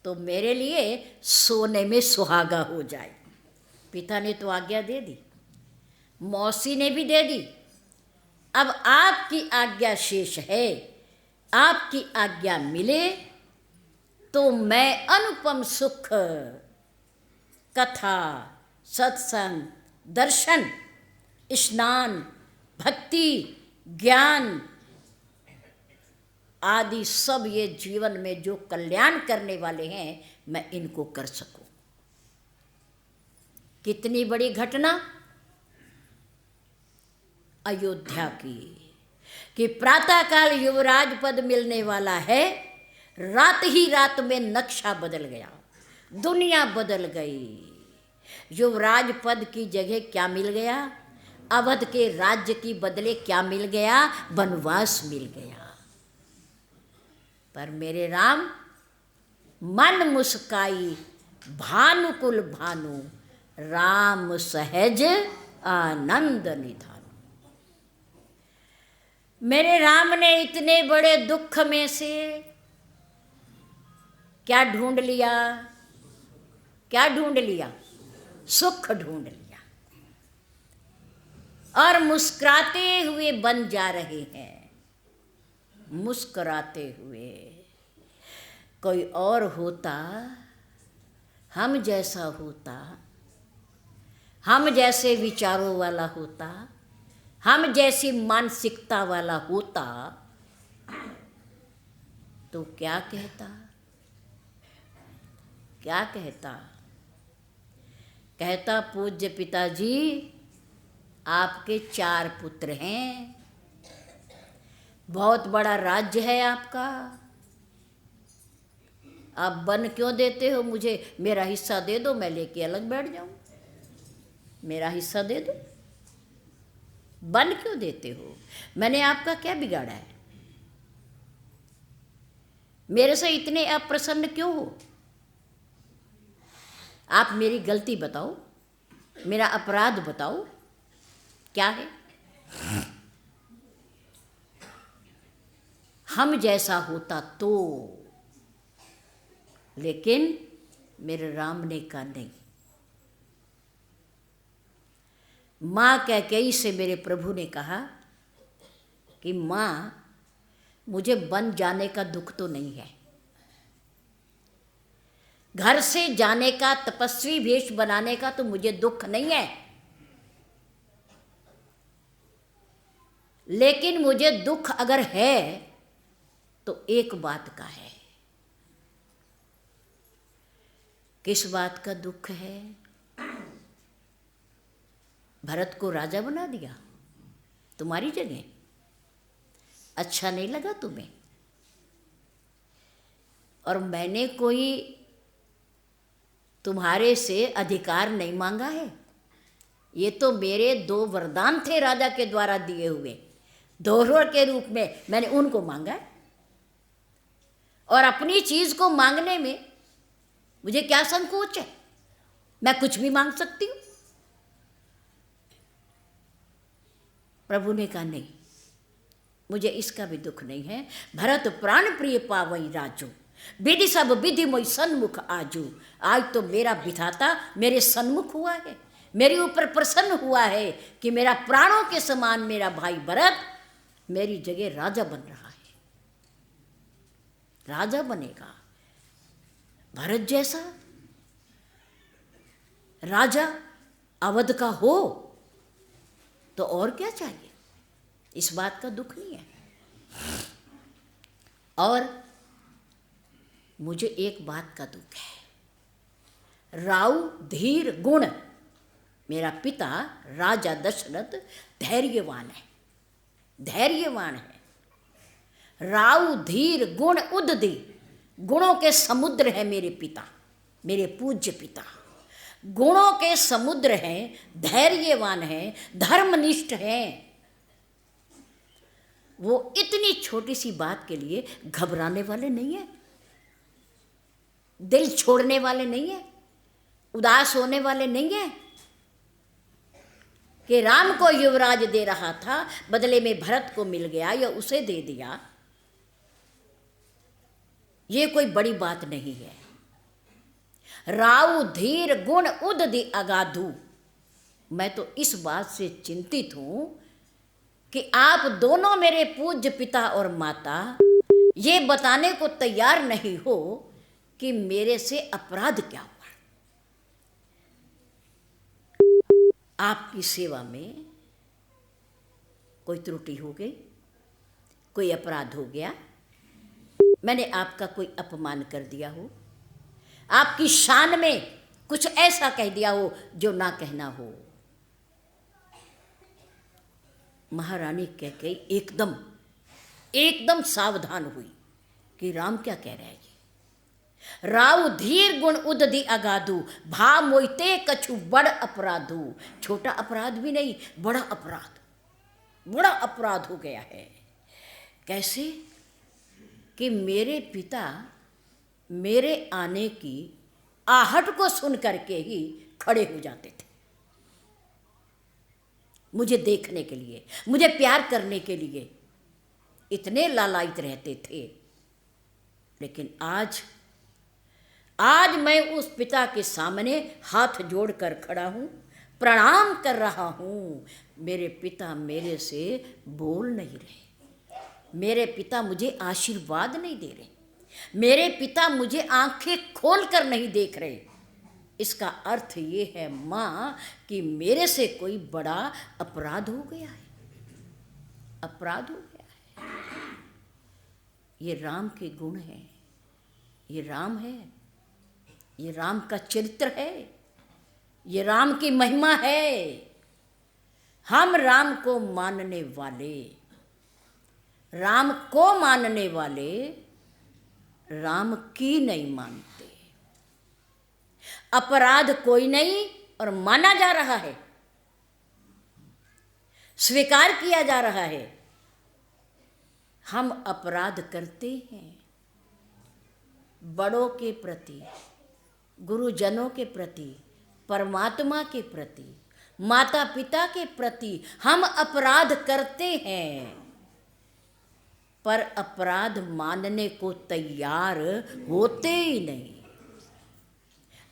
तो मेरे लिए सोने में सुहागा हो जाए। पिता ने तो आज्ञा दे दी, मौसी ने भी दे दी, अब आपकी आज्ञा शेष है। आपकी आज्ञा मिले तो मैं अनुपम सुख, कथा, सत्संग, दर्शन, स्नान, भक्ति, ज्ञान आदि सब ये जीवन में जो कल्याण करने वाले हैं, मैं इनको कर सकूं। कितनी बड़ी घटना अयोध्या की कि प्रातःकाल युवराज पद मिलने वाला है, रात ही रात में नक्शा बदल गया, दुनिया बदल गई। युवराज पद की जगह क्या मिल गया? अवध के राज्य की बदले क्या मिल गया? वनवास मिल गया। पर मेरे राम मन मुस्काई भानुकुल भानु, राम सहज आनंद निधान। मेरे राम ने इतने बड़े दुख में से क्या ढूंढ लिया? क्या ढूंढ लिया? सुख ढूंढ लिया। और मुस्कुराते हुए बन जा रहे हैं, मुस्कुराते हुए। कोई और होता, हम जैसा होता, हम जैसे विचारों वाला होता, हम जैसी मानसिकता वाला होता तो क्या कहता? क्या कहता? कहता, पूज्य पिताजी आपके 4 पुत्र हैं, बहुत बड़ा राज्य है आपका, आप वन क्यों देते हो मुझे? मेरा हिस्सा दे दो, मैं लेके अलग बैठ जाऊं। मेरा हिस्सा दे दो। वन क्यों देते हो? मैंने आपका क्या बिगाड़ा है? मेरे से इतने अप्रसन्न क्यों हो? आप मेरी गलती बताओ, मेरा अपराध बताओ, क्या है? हम जैसा होता तो, लेकिन मेरे राम ने कहा नहीं। माँ कैकेयी से मेरे प्रभु ने कहा कि माँ, मुझे बन जाने का दुख तो नहीं है, घर से जाने का, तपस्वी वेश बनाने का तो मुझे दुख नहीं है, लेकिन मुझे दुख अगर है तो एक बात का है। किस बात का दुख है? भरत को राजा बना दिया तुम्हारी जगह, अच्छा नहीं लगा तुम्हें? और मैंने कोई तुम्हारे से अधिकार नहीं मांगा है, ये तो मेरे 2 वरदान थे राजा के द्वारा दिए हुए, दोहरों के रूप में मैंने उनको मांगा है। और अपनी चीज को मांगने में मुझे क्या संकोच है? मैं कुछ भी मांग सकती हूँ। प्रभु ने कहा नहीं, मुझे इसका भी दुख नहीं है। भरत प्राण प्रिय पावई राजू, विधि सब विधि मोई सन्मुख आजू। आज तो मेरा विधाता मेरे सन्मुख हुआ है, मेरे ऊपर प्रसन्न हुआ है कि मेरा प्राणों के समान मेरा भाई भरत मेरी जगह राजा बन रहा है, राजा बनेगा। भरत जैसा राजा अवध का हो तो और क्या चाहिए, इस बात का दुख नहीं है। और मुझे एक बात का दुख है, राउ धीर गुण, मेरा पिता राजा दशरथ धैर्यवान है, धैर्यवान है। राउ धीर गुण उदधि, गुणों के समुद्र है मेरे पिता, मेरे पूज्य पिता गुणों के समुद्र हैं, धैर्यवान हैं, धर्मनिष्ठ हैं। वो इतनी छोटी सी बात के लिए घबराने वाले नहीं है, दिल छोड़ने वाले नहीं है, उदास होने वाले नहीं है। कि राम को युवराज दे रहा था, बदले में भरत को मिल गया या उसे दे दिया, ये कोई बड़ी बात नहीं है। राउ धीर गुण उदधि अगाधु, मैं तो इस बात से चिंतित हूं कि आप दोनों मेरे पूज्य पिता और माता ये बताने को तैयार नहीं हो कि मेरे से अपराध क्या हुआ। आपकी सेवा में कोई त्रुटि हो गई, कोई अपराध हो गया, मैंने आपका कोई अपमान कर दिया हो, आपकी शान में कुछ ऐसा कह दिया हो जो ना कहना हो। महारानी कैकेयी एकदम एकदम सावधान हुई कि राम क्या कह रहे हैं जी। राव धीर गुण उदधि अगाधु, भा मोइते कछु बड़ अपराधु। छोटा अपराध भी नहीं, बड़ा अपराध, बड़ा अपराध हो गया है। कैसे कि मेरे पिता मेरे आने की आहट को सुन करके ही खड़े हो जाते थे, मुझे देखने के लिए, मुझे प्यार करने के लिए इतने लालायित रहते थे। लेकिन आज मैं उस पिता के सामने हाथ जोड़कर खड़ा हूं, प्रणाम कर रहा हूं। मेरे पिता मेरे से बोल नहीं रहे, मेरे पिता मुझे आशीर्वाद नहीं दे रहे, मेरे पिता मुझे आंखें खोलकर नहीं देख रहे। इसका अर्थ ये है माँ कि मेरे से कोई बड़ा अपराध हो गया है, अपराध हो गया है। ये राम के गुण हैं, ये राम है, ये राम का चरित्र है, ये राम की महिमा है। हम राम को मानने वाले, राम को मानने वाले राम की नहीं मानते। अपराध कोई नहीं और माना जा रहा है, स्वीकार किया जा रहा है। हम अपराध करते हैं बड़ों के प्रति, गुरुजनों के प्रति, परमात्मा के प्रति, माता पिता के प्रति हम अपराध करते हैं, पर अपराध मानने को तैयार होते ही नहीं,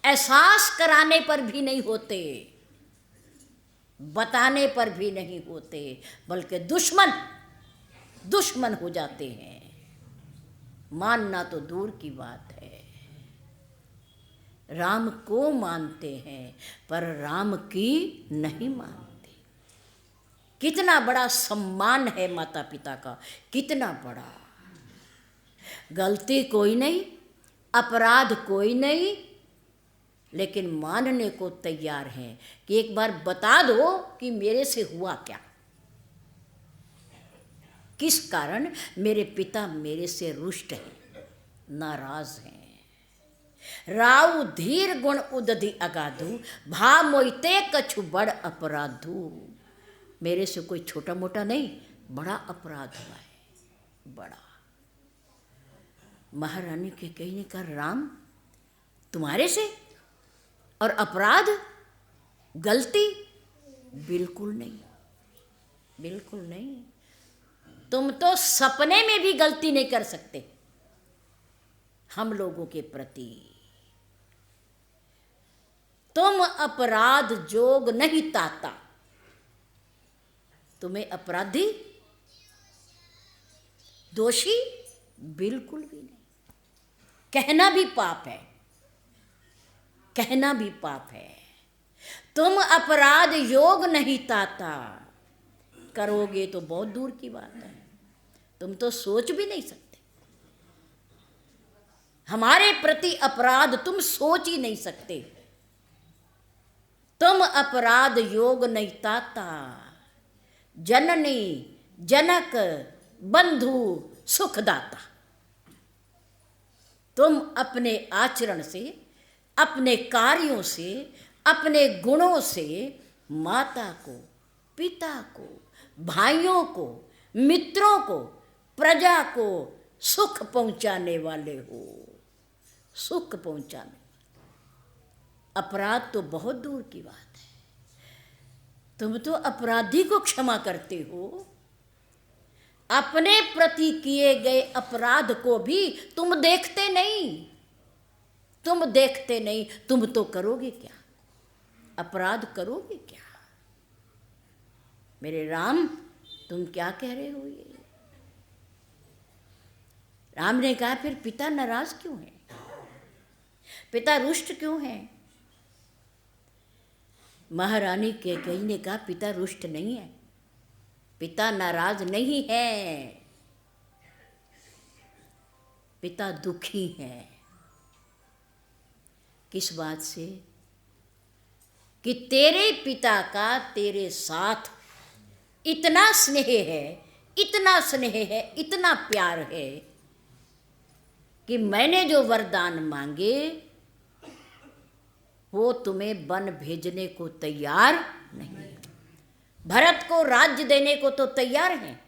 एहसास कराने पर भी नहीं होते, बताने पर भी नहीं होते, बल्कि दुश्मन हो जाते हैं। मानना तो दूर की बात है, राम को मानते हैं पर राम की नहीं मानते। कितना बड़ा सम्मान है माता पिता का, कितना बड़ा। गलती कोई नहीं, अपराध कोई नहीं, लेकिन मानने को तैयार हैं कि एक बार बता दो कि मेरे से हुआ क्या, किस कारण मेरे पिता मेरे से रुष्ट हैं, नाराज हैं। राव धीर गुण उदधि अगाधु, भा मोइते कछु बड़ अपराधु। मेरे से कोई छोटा मोटा नहीं, बड़ा अपराध हुआ है, बड़ा। महारानी कैकेयी ने कहा, राम तुम्हारे से? और अपराध, गलती? बिल्कुल नहीं, बिल्कुल नहीं। तुम तो सपने में भी गलती नहीं कर सकते हम लोगों के प्रति। तुम अपराध जोग नहीं ताता। तुम्हें अपराधी दोषी बिल्कुल भी नहीं। कहना भी पाप है, कहना भी पाप है। तुम अपराध योग नहीं ताता। करोगे तो बहुत दूर की बात है, तुम तो सोच भी नहीं सकते। हमारे प्रति अपराध तुम सोच ही नहीं सकते। तुम अपराध योग नहीं ताता। जननी जनक बंधु सुखदाता। तुम अपने आचरण से, अपने कार्यों से, अपने गुणों से माता को, पिता को, भाइयों को, मित्रों को, प्रजा को सुख पहुंचाने वाले हो। सुख पहुंचाने। अपराध तो बहुत दूर की बात है। तुम तो अपराधी को क्षमा करते हो। अपने प्रति किए गए अपराध को भी तुम देखते नहीं। तुम देखते नहीं। तुम तो करोगे क्या? अपराध करोगे क्या? मेरे राम, तुम क्या कह रहे हो ये? राम ने कहा, फिर पिता नाराज क्यों है? पिता रुष्ट क्यों है? महारानी कैकेयी ने कहा, पिता रुष्ट नहीं है, पिता नाराज नहीं है, पिता दुखी है। किस बात से? कि तेरे पिता का तेरे साथ इतना स्नेह है, इतना स्नेह है, इतना प्यार है कि मैंने जो वरदान मांगे वो तुम्हें वन भेजने को तैयार नहीं। भरत को राज्य देने को तो तैयार हैं,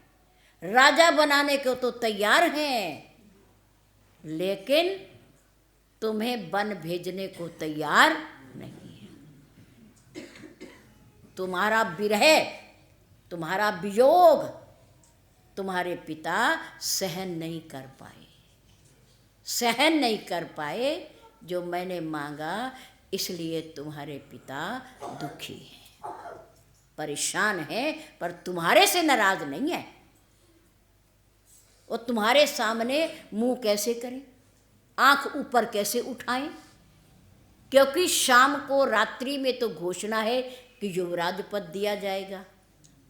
राजा बनाने को तो तैयार हैं, लेकिन तुम्हें वन भेजने को तैयार नहीं है। तुम्हारा विरह, तुम्हारा वियोग तुम्हारे पिता सहन नहीं कर पाए, सहन नहीं कर पाए जो मैंने मांगा, इसलिए तुम्हारे पिता दुखी हैं, परेशान हैं, पर तुम्हारे से नाराज नहीं है। वो तुम्हारे सामने मुंह कैसे करें, आंख ऊपर कैसे उठाएं? क्योंकि शाम को, रात्रि में तो घोषणा है कि युवराज पद दिया जाएगा,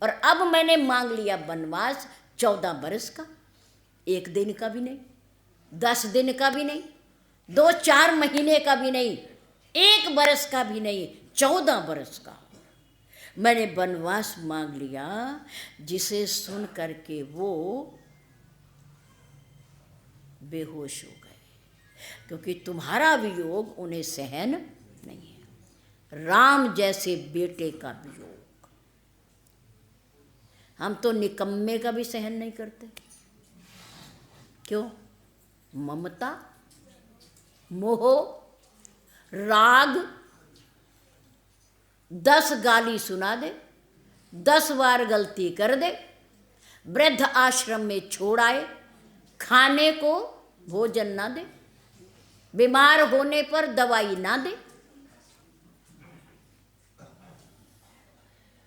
और अब मैंने मांग लिया वनवास 14 बरस का, 1 दिन का भी नहीं, 10 दिन का भी नहीं, 2-4 महीने का भी नहीं, 1 बरस का भी नहीं, 14 बरस का मैंने वनवास मांग लिया। जिसे सुन करके वो बेहोश हो गए, क्योंकि तुम्हारा वियोग उन्हें सहन नहीं है। राम जैसे बेटे का वियोग हम तो निकम्मे का भी सहन नहीं करते। क्यों? ममता, मोह, राग। 10 गाली सुना दे, 10 बार गलती कर दे, वृद्ध आश्रम में छोड़ आए, खाने को भोजन ना दे, बीमार होने पर दवाई ना दे।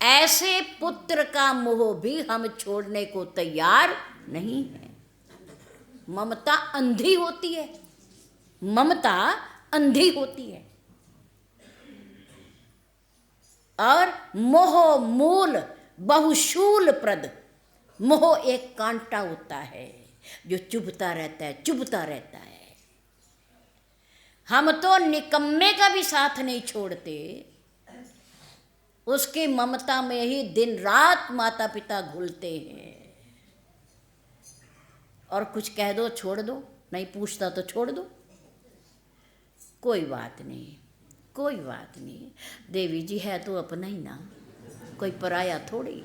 ऐसे पुत्र का मोह भी हम छोड़ने को तैयार नहीं है। ममता अंधी होती है, ममता अंधी होती है। और मोह मूल बहुशूल प्रद। मोह एक कांटा होता है जो चुभता रहता है, चुभता रहता है। हम तो निकम्मे का भी साथ नहीं छोड़ते, उसकी ममता में ही दिन रात माता पिता घुलते हैं। और कुछ कह दो छोड़ दो, नहीं पूछता तो छोड़ दो, कोई बात नहीं, कोई बात नहीं। देवी जी है तो अपना ही ना, कोई पराया थोड़ी।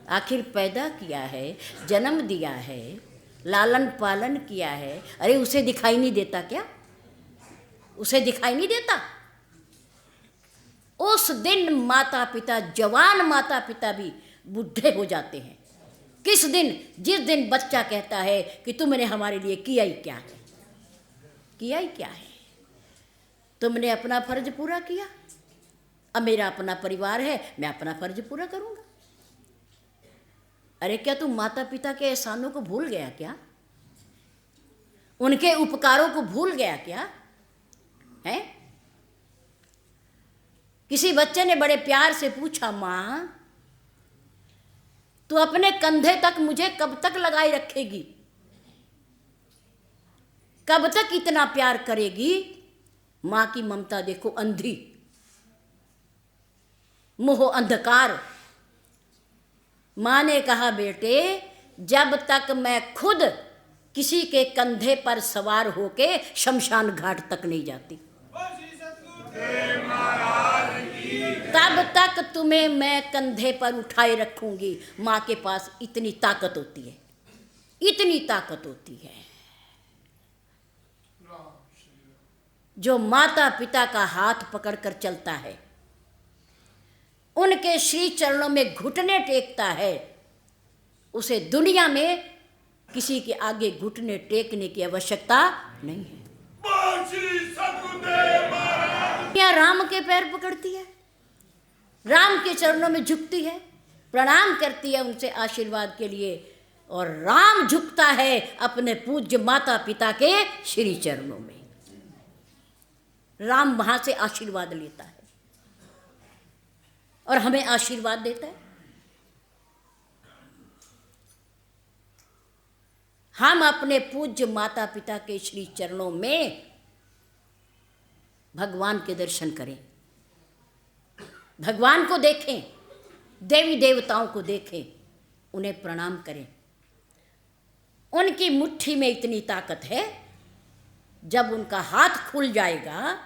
आखिर पैदा किया है, जन्म दिया है, लालन पालन किया है, अरे उसे दिखाई नहीं देता क्या? उसे दिखाई नहीं देता? उस दिन माता पिता, जवान माता पिता भी बूढ़े हो जाते हैं। किस दिन? जिस दिन बच्चा कहता है कि तुमने हमारे लिए किया ही क्या है, किया ही क्या है। तुमने अपना फर्ज पूरा किया, अब मेरा अपना परिवार है, मैं अपना फर्ज पूरा करूंगा। अरे क्या तुम माता पिता के एहसानों को भूल गया क्या? उनके उपकारों को भूल गया क्या है? किसी बच्चे ने बड़े प्यार से पूछा, मां तू अपने कंधे तक मुझे कब तक लगाए रखेगी, कब तक इतना प्यार करेगी? मां की ममता देखो, अंधी, मोह अंधकार। मां ने कहा, बेटे जब तक मैं खुद किसी के कंधे पर सवार होके शमशान घाट तक नहीं जाती, तब तक तुम्हें मैं कंधे पर उठाए रखूंगी। मां के पास इतनी ताकत होती है, इतनी ताकत होती है। जो माता पिता का हाथ पकड़कर चलता है, उनके श्री चरणों में घुटने टेकता है, उसे दुनिया में किसी के आगे घुटने टेकने की आवश्यकता नहीं है। क्या राम के पैर पकड़ती है, राम के चरणों में झुकती है, प्रणाम करती है उनसे आशीर्वाद के लिए, और राम झुकता है अपने पूज्य माता पिता के श्री चरणों में। राम वहां से आशीर्वाद लेता है और हमें आशीर्वाद देता है। हम अपने पूज्य माता पिता के श्री चरणों में भगवान के दर्शन करें, भगवान को देखें, देवी देवताओं को देखें, उन्हें प्रणाम करें। उनकी मुट्ठी में इतनी ताकत है, जब उनका हाथ खुल जाएगा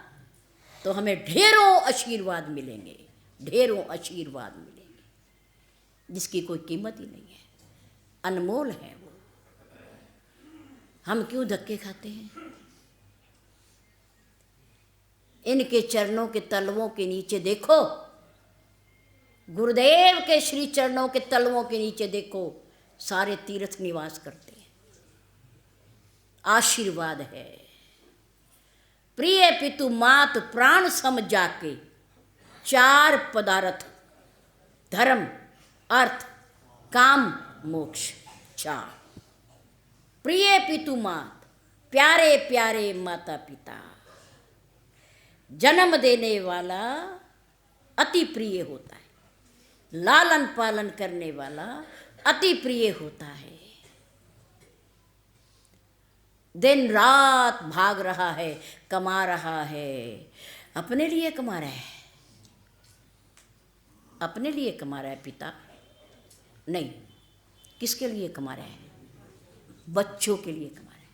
तो हमें ढेरों आशीर्वाद मिलेंगे, ढेरों आशीर्वाद मिलेंगे, जिसकी कोई कीमत ही नहीं है, अनमोल है वो। हम क्यों धक्के खाते हैं? इनके चरणों के तलवों के नीचे देखो, गुरुदेव के श्री चरणों के तलवों के नीचे देखो, सारे तीर्थ निवास करते हैं। आशीर्वाद है। प्रिय पितु मात प्राण सम जाके, चार पदार्थ धर्म अर्थ काम मोक्ष चार। प्रिय पितु मात, प्यारे प्यारे माता पिता, जन्म देने वाला अति प्रिय होता है, लालन पालन करने वाला अति प्रिय होता है। दिन रात भाग रहा है, कमा रहा है, अपने लिए कमा रहा है, अपने लिए कमा रहा है पिता नहीं। किसके लिए कमा रहा है? बच्चों के लिए कमा रहा है,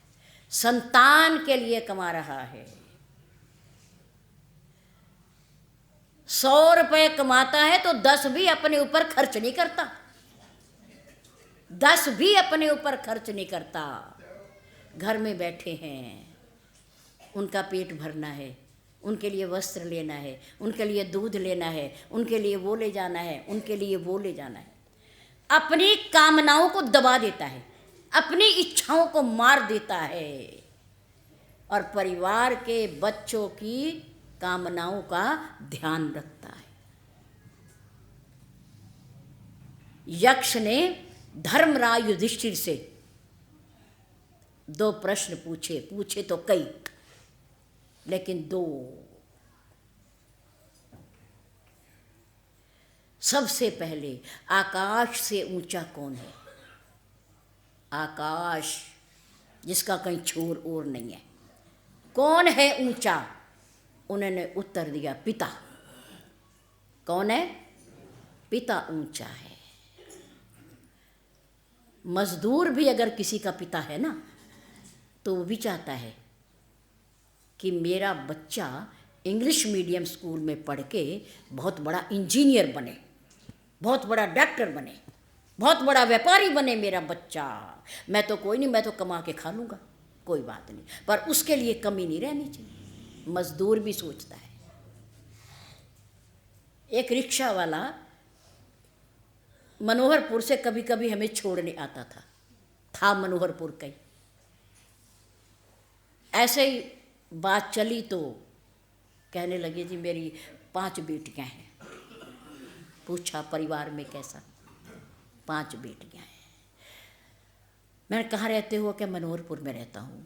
संतान के लिए कमा रहा है। 100 रुपये कमाता है तो 10 भी अपने ऊपर खर्च नहीं करता, 10 भी अपने ऊपर खर्च नहीं करता। घर में बैठे हैं, उनका पेट भरना है, उनके लिए वस्त्र लेना है, उनके लिए दूध लेना है, उनके लिए वो ले जाना है, उनके लिए वो ले जाना है। अपनी कामनाओं को दबा देता है, अपनी इच्छाओं को मार देता है, और परिवार के बच्चों की कामनाओं का ध्यान रखता है। यक्ष ने धर्मराज युधिष्ठिर से 2 प्रश्न पूछे तो कई, लेकिन 2। सबसे पहले, आकाश से ऊंचा कौन है? आकाश जिसका कहीं छोर और नहीं है, कौन है ऊंचा? उन्होंने उत्तर दिया, पिता। कौन है? पिता ऊंचा है। मजदूर भी अगर किसी का पिता है ना, तो वो भी चाहता है कि मेरा बच्चा इंग्लिश मीडियम स्कूल में पढ़ के बहुत बड़ा इंजीनियर बने, बहुत बड़ा डॉक्टर बने, बहुत बड़ा व्यापारी बने मेरा बच्चा। मैं तो कोई नहीं, मैं तो कमा के खा लूँगा, कोई बात नहीं, पर उसके लिए कमी नहीं रहनी चाहिए। मजदूर भी सोचता है। एक रिक्शा वाला मनोहरपुर से कभी कभी हमें छोड़ने आता था मनोहरपुर का ही। ऐसे ही बात चली तो कहने लगे जी मेरी 5 बेटियां हैं। पूछा परिवार में कैसा? 5 बेटियां हैं। मैंने कहाँ रहते हो? क्या मनोहरपुर में रहता हूँ।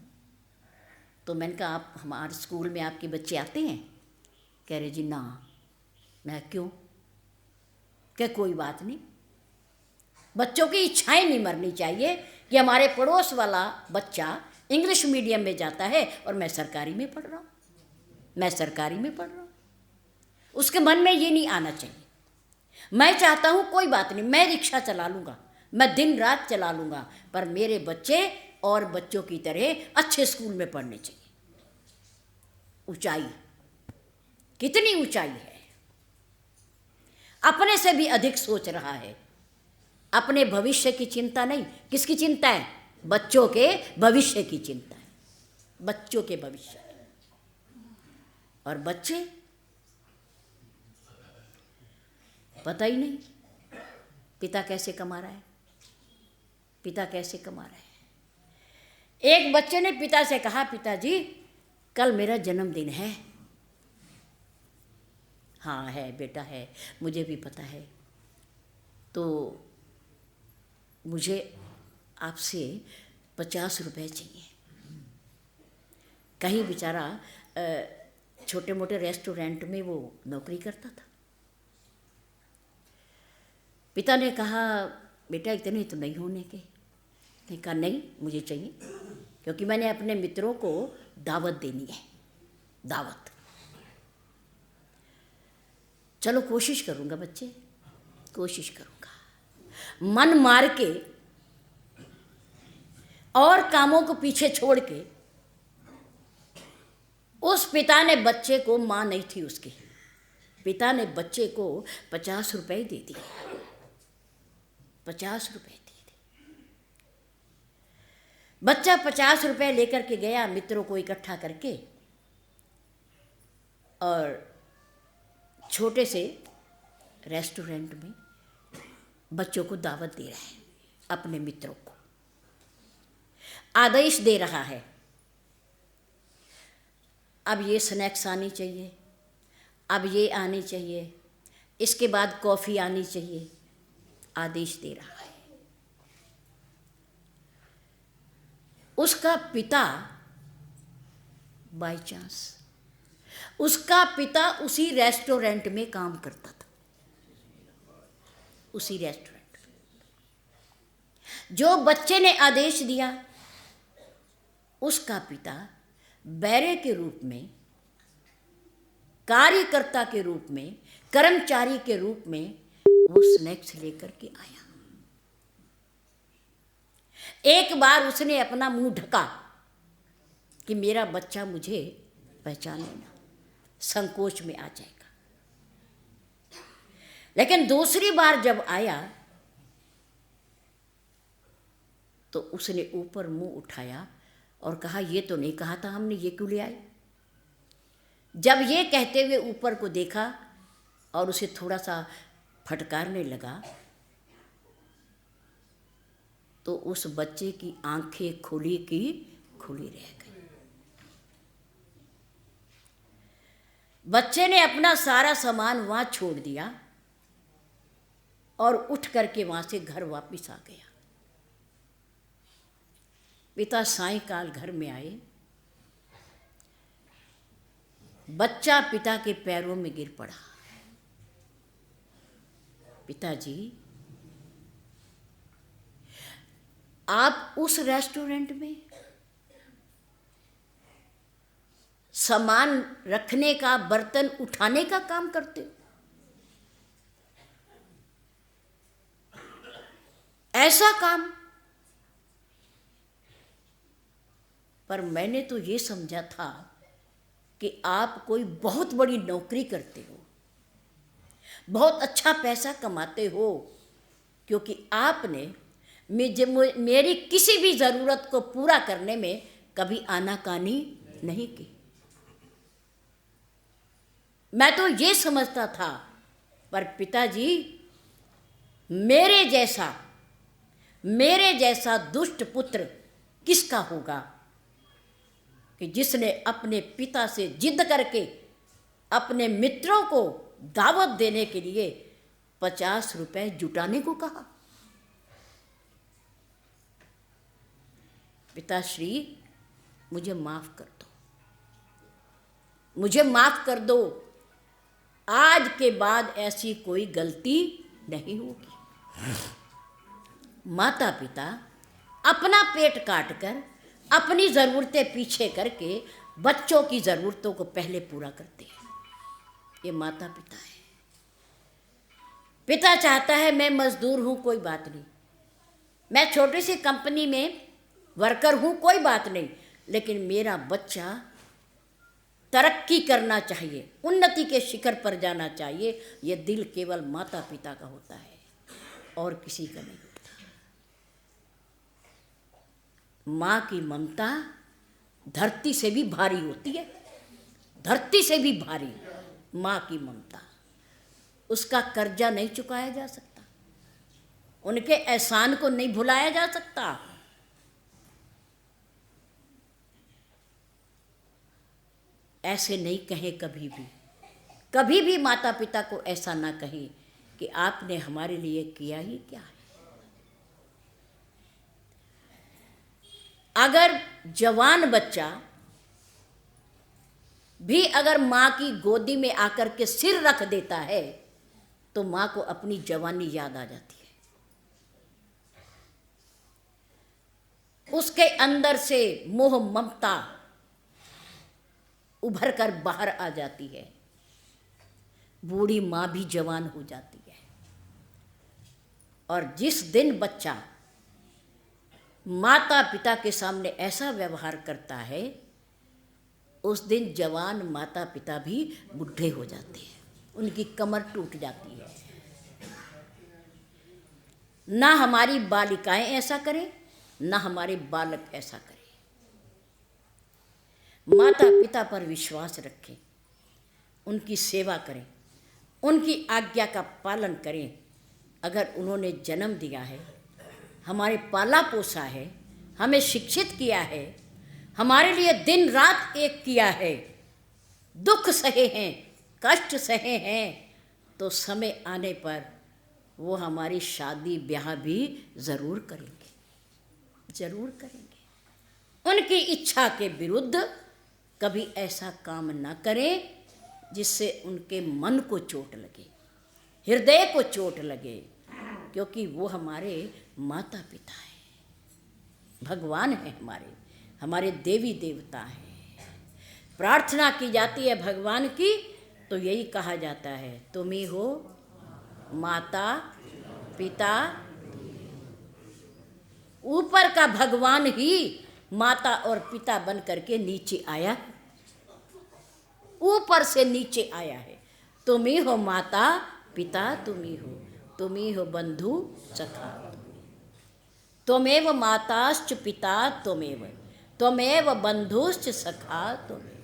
तो मैंने कहा आप हमारे स्कूल में आपके बच्चे आते हैं? कह रहे जी ना। मैं क्यों? क्या कोई बात नहीं, बच्चों की इच्छाएं नहीं मरनी चाहिए कि हमारे पड़ोस वाला बच्चा इंग्लिश मीडियम में जाता है और मैं सरकारी में पढ़ रहा हूँ, मैं सरकारी में पढ़ रहा हूँ। उसके मन में ये नहीं आना चाहिए। मैं चाहता हूँ कोई बात नहीं, मैं रिक्शा चला लूँगा, मैं दिन रात चला लूँगा, पर मेरे बच्चे और बच्चों की तरह अच्छे स्कूल में पढ़ने चाहिए। ऊंचाई, कितनी ऊंचाई है। अपने से भी अधिक सोच रहा है। अपने भविष्य की चिंता नहीं, किसकी चिंता है? बच्चों के भविष्य की चिंता है, बच्चों के भविष्य की। और बच्चे पता ही नहीं पिता कैसे कमा रहा है, पिता कैसे कमा रहा है। एक बच्चे ने पिता से कहा, पिताजी कल मेरा जन्मदिन है। हाँ है बेटा है, मुझे भी पता है, तो मुझे आपसे 50 रुपए चाहिए। कहीं बेचारा छोटे मोटे रेस्टोरेंट में वो नौकरी करता था। पिता ने कहा बेटा इतने तो नहीं होने के। ने कहा नहीं मुझे चाहिए, क्योंकि मैंने अपने मित्रों को दावत देनी है, दावत। चलो कोशिश करूँगा बच्चे, कोशिश करूँगा। मन मार के और कामों को पीछे छोड़ के उस पिता ने बच्चे को, माँ नहीं थी उसकी, पिता ने बच्चे को 50 रुपए दे दिए, 50 रुपए दे दिए। बच्चा 50 रुपए लेकर के गया मित्रों को इकट्ठा करके, और छोटे से रेस्टोरेंट में बच्चों को दावत दे रहा है, अपने मित्रों को आदेश दे रहा है, अब ये स्नैक्स आनी चाहिए, अब ये आनी चाहिए, इसके बाद कॉफ़ी आनी चाहिए, आदेश दे रहा है। उसका पिता बाय चांस, उसका पिता उसी रेस्टोरेंट में काम करता था, उसी रेस्टोरेंट में। जो बच्चे ने आदेश दिया, उसका पिता बैरे के रूप में, कार्यकर्ता के रूप में, कर्मचारी के रूप में वो स्नैक्स लेकर के आया। एक बार उसने अपना मुंह ढका कि मेरा बच्चा मुझे पहचाने ना, संकोच में आ जाएगा। लेकिन दूसरी बार जब आया तो उसने ऊपर मुंह उठाया और कहा ये तो नहीं कहा था हमने, ये क्यों ले आए। जब ये कहते हुए ऊपर को देखा और उसे थोड़ा सा फटकारने लगा, तो उस बच्चे की आंखें खुली की खुली रह गई। बच्चे ने अपना सारा सामान वहाँ छोड़ दिया और उठ करके वहाँ से घर वापस आ गया। पिता सायंकाल घर में आए, बच्चा पिता के पैरों में गिर पड़ा। पिताजी, आप उस रेस्टोरेंट में सामान रखने का, बर्तन उठाने का काम करते हो? ऐसा काम? पर मैंने तो ये समझा था कि आप कोई बहुत बड़ी नौकरी करते हो, बहुत अच्छा पैसा कमाते हो, क्योंकि आपने मेरी किसी भी ज़रूरत को पूरा करने में कभी आनाकानी नहीं की। मैं तो ये समझता था, पर पिताजी मेरे जैसा दुष्ट पुत्र किसका होगा कि जिसने अपने पिता से जिद करके अपने मित्रों को दावत देने के लिए 50 रुपए जुटाने को कहा। पिताश्री, मुझे माफ कर दो, मुझे माफ कर दो, आज के बाद ऐसी कोई गलती नहीं होगी। माता पिता अपना पेट काटकर अपनी ज़रूरतें पीछे करके बच्चों की ज़रूरतों को पहले पूरा करते हैं। ये माता पिता है। पिता चाहता है मैं मजदूर हूँ, कोई बात नहीं, मैं छोटी सी कंपनी में वर्कर हूँ, कोई बात नहीं, लेकिन मेरा बच्चा तरक्की करना चाहिए, उन्नति के शिखर पर जाना चाहिए। ये दिल केवल माता पिता का होता है और किसी का नहीं होता। माँ की ममता धरती से भी भारी होती है, धरती से भी भारी माँ की ममता। उसका कर्जा नहीं चुकाया जा सकता, उनके एहसान को नहीं भुलाया जा सकता। ऐसे नहीं कहें कभी भी माता पिता को ऐसा ना कहें कि आपने हमारे लिए किया ही क्या है। अगर जवान बच्चा भी अगर माँ की गोदी में आकर के सिर रख देता है तो माँ को अपनी जवानी याद आ जाती है। उसके अंदर से मोह ममता उभर कर बाहर आ जाती है। बूढ़ी माँ भी जवान हो जाती है। और जिस दिन बच्चा माता पिता के सामने ऐसा व्यवहार करता है, उस दिन जवान माता पिता भी बुढ़े हो जाते हैं, उनकी कमर टूट जाती है। ना हमारी बालिकाएं ऐसा करें, ना हमारे बालक ऐसा करें। माता पिता पर विश्वास रखें, उनकी सेवा करें, उनकी आज्ञा का पालन करें। अगर उन्होंने जन्म दिया है, हमारे पाला पोसा है, हमें शिक्षित किया है, हमारे लिए दिन रात एक किया है, दुख सहे हैं, कष्ट सहे हैं, तो समय आने पर वो हमारी शादी ब्याह भी ज़रूर करेंगे, ज़रूर करेंगे। उनकी इच्छा के विरुद्ध कभी ऐसा काम ना करें जिससे उनके मन को चोट लगे, हृदय को चोट लगे, क्योंकि वो हमारे माता पिता हैं, भगवान हैं, हमारे देवी देवता हैं। प्रार्थना की जाती है भगवान की तो यही कहा जाता है, तुम ही हो माता पिता। ऊपर का भगवान ही माता और पिता बन करके नीचे आया, ऊपर से नीचे आया है। तुम ही हो माता पिता, तुम ही हो बंधु सखा। त्वमेव माताश्च पिता त्वमेव बंधुश्च सखा त्वमेव।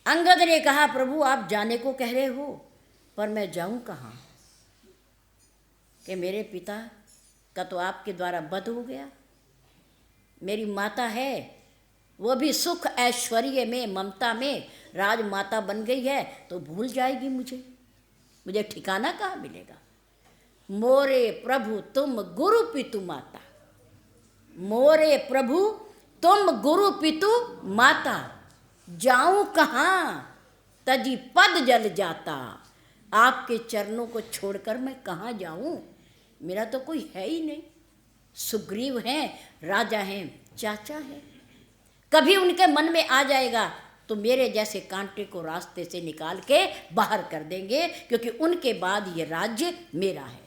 अंगद ने कहा, प्रभु आप जाने को कह रहे हो, पर मैं जाऊं कहाँ कि मेरे पिता का तो आपके द्वारा वध हो गया। मेरी माता है, वो भी सुख ऐश्वर्य में ममता में राजमाता बन गई है, तो भूल जाएगी मुझे ठिकाना कहाँ मिलेगा। मोरे प्रभु तुम गुरु पितु माता, मोरे प्रभु तुम गुरु पितु माता। जाऊं कहाँ तजी पद जल जाता, आपके चरणों को छोड़कर मैं कहाँ जाऊं, मेरा तो कोई है ही नहीं। सुग्रीव हैं, राजा हैं, चाचा हैं। कभी उनके मन में आ जाएगा तो मेरे जैसे कांटे को रास्ते से निकाल के बाहर कर देंगे, क्योंकि उनके बाद ये राज्य मेरा है,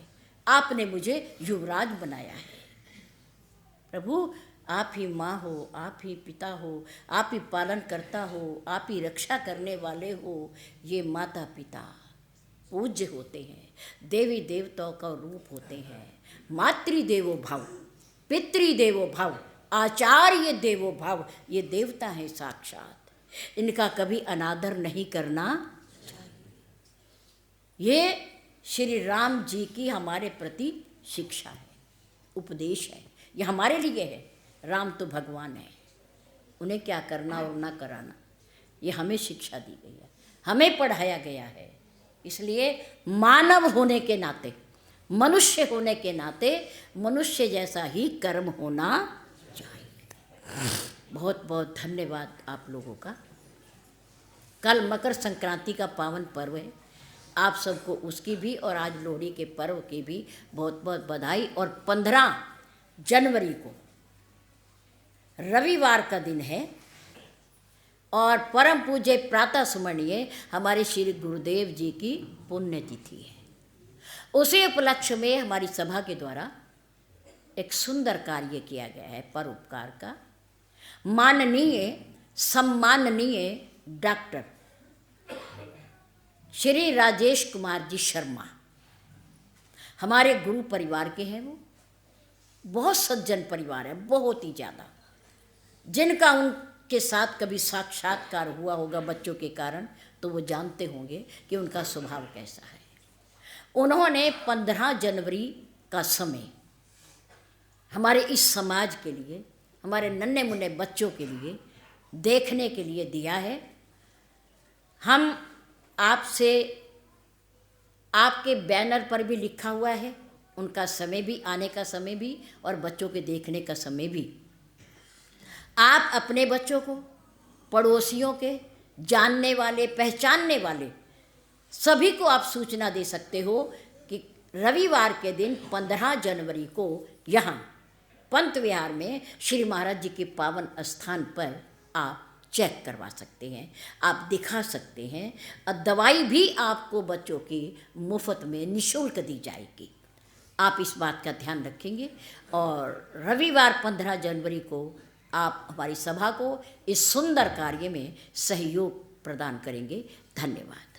आपने मुझे युवराज बनाया है। प्रभु आप ही माँ हो, आप ही पिता हो, आप ही पालन करता हो, आप ही रक्षा करने वाले हो। ये माता पिता पूज्य होते हैं, देवी देवताओं का रूप होते हैं। मातृदेवो भव, पितृदेवो भव, आचार्य देवो भव, ये देवता है साक्षात। इनका कभी अनादर नहीं करना चाहिए। ये श्री राम जी की हमारे प्रति शिक्षा है, उपदेश है। ये हमारे लिए है। राम तो भगवान है, उन्हें क्या करना और ना कराना ये हमें शिक्षा दी गई है, हमें पढ़ाया गया है। इसलिए मानव होने के नाते, मनुष्य होने के नाते मनुष्य जैसा ही कर्म होना चाहिए। बहुत बहुत धन्यवाद आप लोगों का। कल मकर संक्रांति का पावन पर्व है, आप सबको उसकी भी और आज लोहड़ी के पर्व की भी बहुत बहुत बधाई। और 15 जनवरी को रविवार का दिन है और परम पूज्य प्रातः स्मरणीय हमारे श्री गुरुदेव जी की पुण्यतिथि है। उसी उपलक्ष्य में हमारी सभा के द्वारा एक सुंदर कार्य किया गया है परोपकार का। माननीय सम्माननीय डॉक्टर श्री राजेश कुमार जी शर्मा हमारे गुरु परिवार के हैं। वो बहुत सज्जन परिवार है, बहुत ही ज़्यादा, जिनका उनके साथ कभी साक्षात्कार हुआ होगा बच्चों के कारण तो वो जानते होंगे कि उनका स्वभाव कैसा है। उन्होंने 15 जनवरी का समय हमारे इस समाज के लिए, हमारे नन्हे मुन्ने बच्चों के लिए देखने के लिए दिया है। हम आपसे, आपके बैनर पर भी लिखा हुआ है उनका समय भी, आने का समय भी और बच्चों के देखने का समय भी। आप अपने बच्चों को, पड़ोसियों के, जानने वाले, पहचानने वाले सभी को आप सूचना दे सकते हो कि रविवार के दिन 15 जनवरी को यहाँ पंत विहार में श्री महाराज जी के पावन स्थान पर आप चेक करवा सकते हैं, आप दिखा सकते हैं। और दवाई भी आपको बच्चों की मुफ्त में निःशुल्क दी जाएगी। आप इस बात का ध्यान रखेंगे और रविवार 15 जनवरी को आप हमारी सभा को इस सुंदर कार्य में सहयोग प्रदान करेंगे। धन्यवाद।